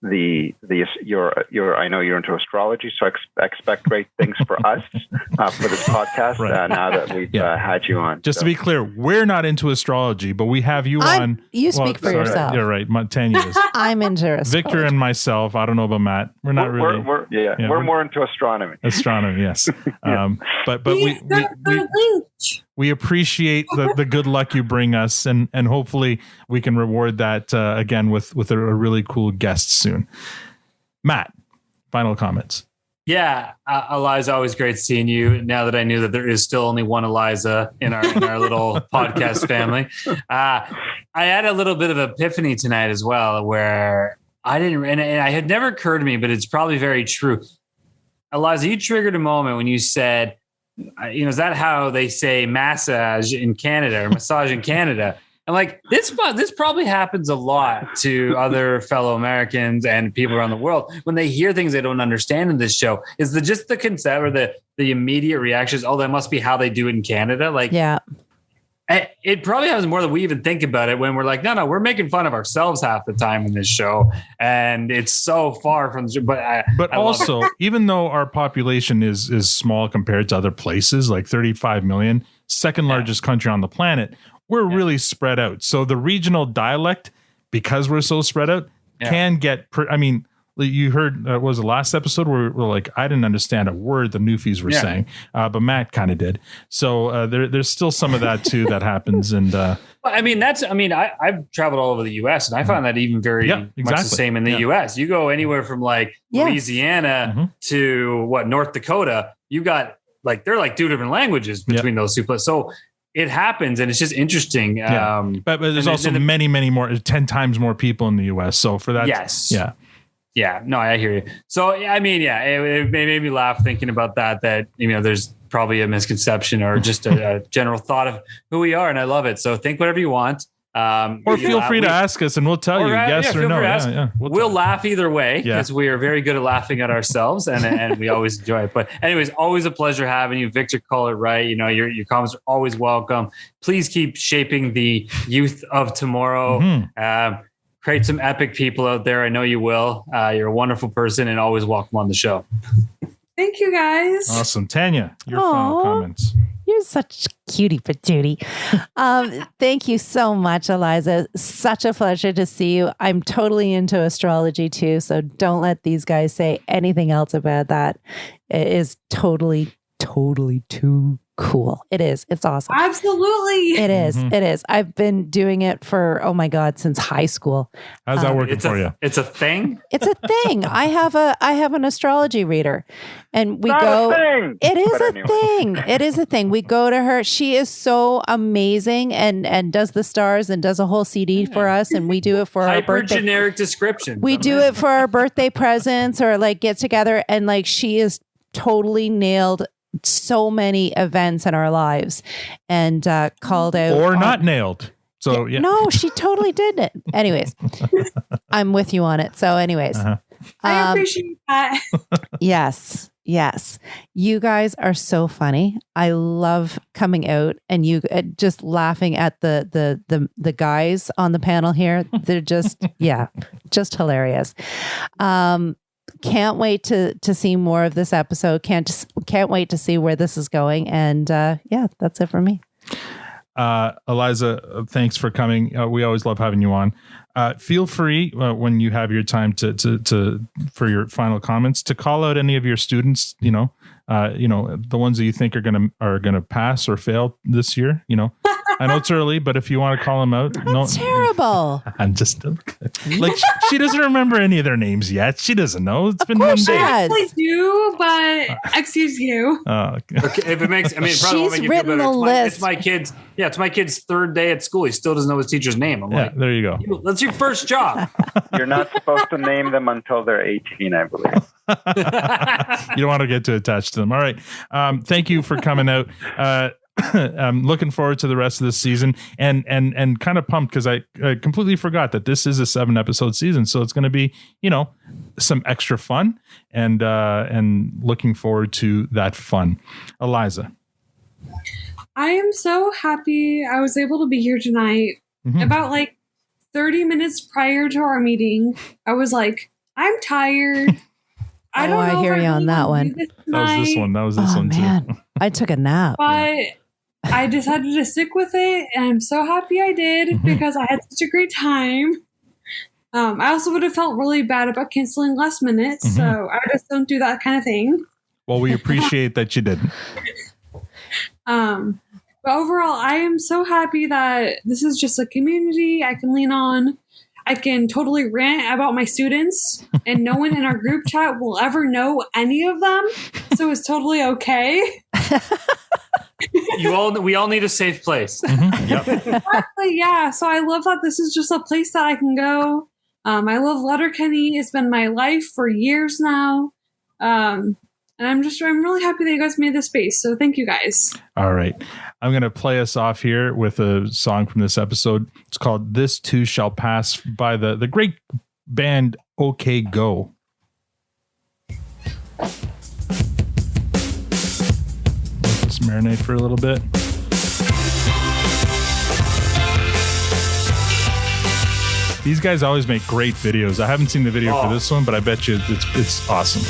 I know you're into astrology, so I expect great things for us for this podcast. Right. Now that we've had you on, Just to be clear, we're not into astrology, but we have you on. You speak for yourself. You're right. Tanya is. I'm into astrology. Victor and myself. I don't know about Matt. We're not really. We're more into astronomy. Astronomy, yes. But we appreciate the good luck you bring us, and hopefully we can reward that again with a really cool guest soon. Matt, final comments. Yeah, Eliza, always great seeing you. Now that I knew that there is still only one Eliza in our little podcast family, I had a little bit of epiphany tonight as well, where I didn't, and it had never occurred to me, but it's probably very true. Eliza, you triggered a moment when you said, is that how they say massage in Canada or massage in Canada? And like this probably happens a lot to other fellow Americans and people around the world when they hear things they don't understand in this show. Is just the concept or the immediate reactions? Oh, that must be how they do it in Canada. Like, yeah, it probably happens more than we even think about it when we're like, no, we're making fun of ourselves half the time in this show, and it's so far from. But also, even though our population is small compared to other places, like 35 million, second largest country on the planet. We're really spread out. So the regional dialect, because we're so spread out, can get, you heard, was the last episode where we're like, I didn't understand a word the Newfies were saying, but Matt kind of did. So there's still some of that too that happens. And I've traveled all over the US, and I find that even very much the same in the US. You go anywhere from like Louisiana to North Dakota, you got like, they're like two different languages between those two places. So it happens, and it's just interesting. But there's also many more, 10 times more people in the US. So for that, yeah, no, I hear you. So it made me laugh thinking about that there's probably a misconception or just a general thought of who we are, and I love it. So think whatever you want. Or feel free to ask us, and we'll tell you yes or no. We'll laugh either way because we are very good at laughing at ourselves, and we always enjoy it. But anyways, always a pleasure having you. Victor, call it right. Your comments are always welcome. Please keep shaping the youth of tomorrow. Create some epic people out there. I know you will. You're a wonderful person, and always welcome on the show. Thank you, guys. Awesome. Tanya, your final comments. You're such cutie patootie. Thank you so much, Eliza. Such a pleasure to see you. I'm totally into astrology too, so don't let these guys say anything else about that. It is totally too cool. It is. It's awesome. Absolutely. It is. It is. I've been doing it for, oh my God, since high school. How's that working for you? It's a thing. It's a thing. I have an astrology reader, and we go. It is a thing. It is a thing. We go to her. She is so amazing, and does the stars and does a whole CD for us, and we do it for our birthday. Generic description. We do it for our birthday presents or like get together, and like she is totally nailed so many events in our lives and called out or not nailed. So no, she totally did it. Anyways, I'm with you on it. So anyways, I appreciate that. Yes. You guys are so funny. I love coming out and you just laughing at the guys on the panel here. They're just, just hilarious. Can't wait to see more of this episode. Can't wait to see where this is going. And that's it for me. Eliza, thanks for coming. We always love having you on. Feel free when you have your time to for your final comments to call out any of your students. The ones that you think are gonna pass or fail this year. I know it's early, but if you want to call them out, that's terrible. I'm just like she doesn't remember any of their names yet. She doesn't know. It's been 1 day. I actually do, but excuse you. Okay, if it makes, it probably won't make you feel better. It's my kid's. Yeah, it's my kid's third day at school. He still doesn't know his teacher's name. I'm like, there you go. That's your first job. You're not supposed to name them until they're 18, I believe. You don't want to get too attached to them. All right. Thank you for coming out. I'm looking forward to the rest of this season and kind of pumped because I completely forgot that this is a 7-episode season. So it's going to be, some extra fun and looking forward to that fun. Eliza. I am so happy I was able to be here tonight. About 30 minutes prior to our meeting, I was like, I'm tired. I don't know. I hear you on that one. That was this one man. too. I took a nap. But I decided to stick with it, and I'm so happy I did because I had such a great time. I also would have felt really bad about canceling last minute, so I just don't do that kind of thing. Well, we appreciate that you didn't. But overall, I am so happy that this is just a community I can lean on. I can totally rant about my students, and no one in our group chat will ever know any of them, so it's totally okay. We all need a safe place. Yep. Exactly, yeah. So I love that this is just a place that I can go. I love Letterkenny. It's been my life for years now. And I'm really happy that you guys made this space. So thank you guys. All right. I'm going to play us off here with a song from this episode. It's called This Too Shall Pass by the great band OK Go. Let's marinate for a little bit. These guys always make great videos. I haven't seen the video for this one, but I bet you it's awesome.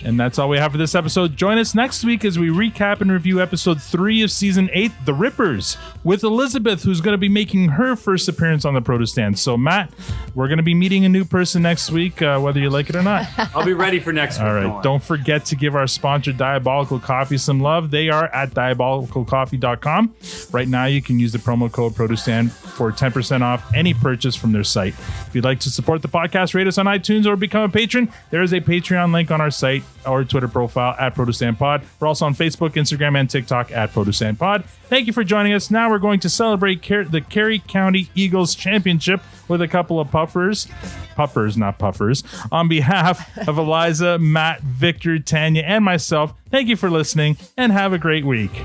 And that's all we have for this episode. Join us next week as we recap and review episode 3 of season 8, The Rippers, with Elizabeth, who's going to be making her first appearance on the Produce Stand. So, Matt, we're going to be meeting a new person next week, whether you like it or not. I'll be ready for next week. All right. Don't forget to give our sponsor, Diabolical Coffee, some love. They are at diabolicalcoffee.com. Right now, you can use the promo code Produce Stand for 10% off any purchase from their site. If you'd like to support the podcast, rate us on iTunes or become a patron, there is a Patreon link on our site or Twitter profile at ProduceStandPod. We're also on Facebook, Instagram, and TikTok at ProduceStandPod. Thank you for joining us. Now we're going to celebrate the Kerry County Eagles Championship with a couple of puffers, not puffers. On behalf of Eliza, Matt, Victor, Tanya, and myself, thank you for listening and have a great week.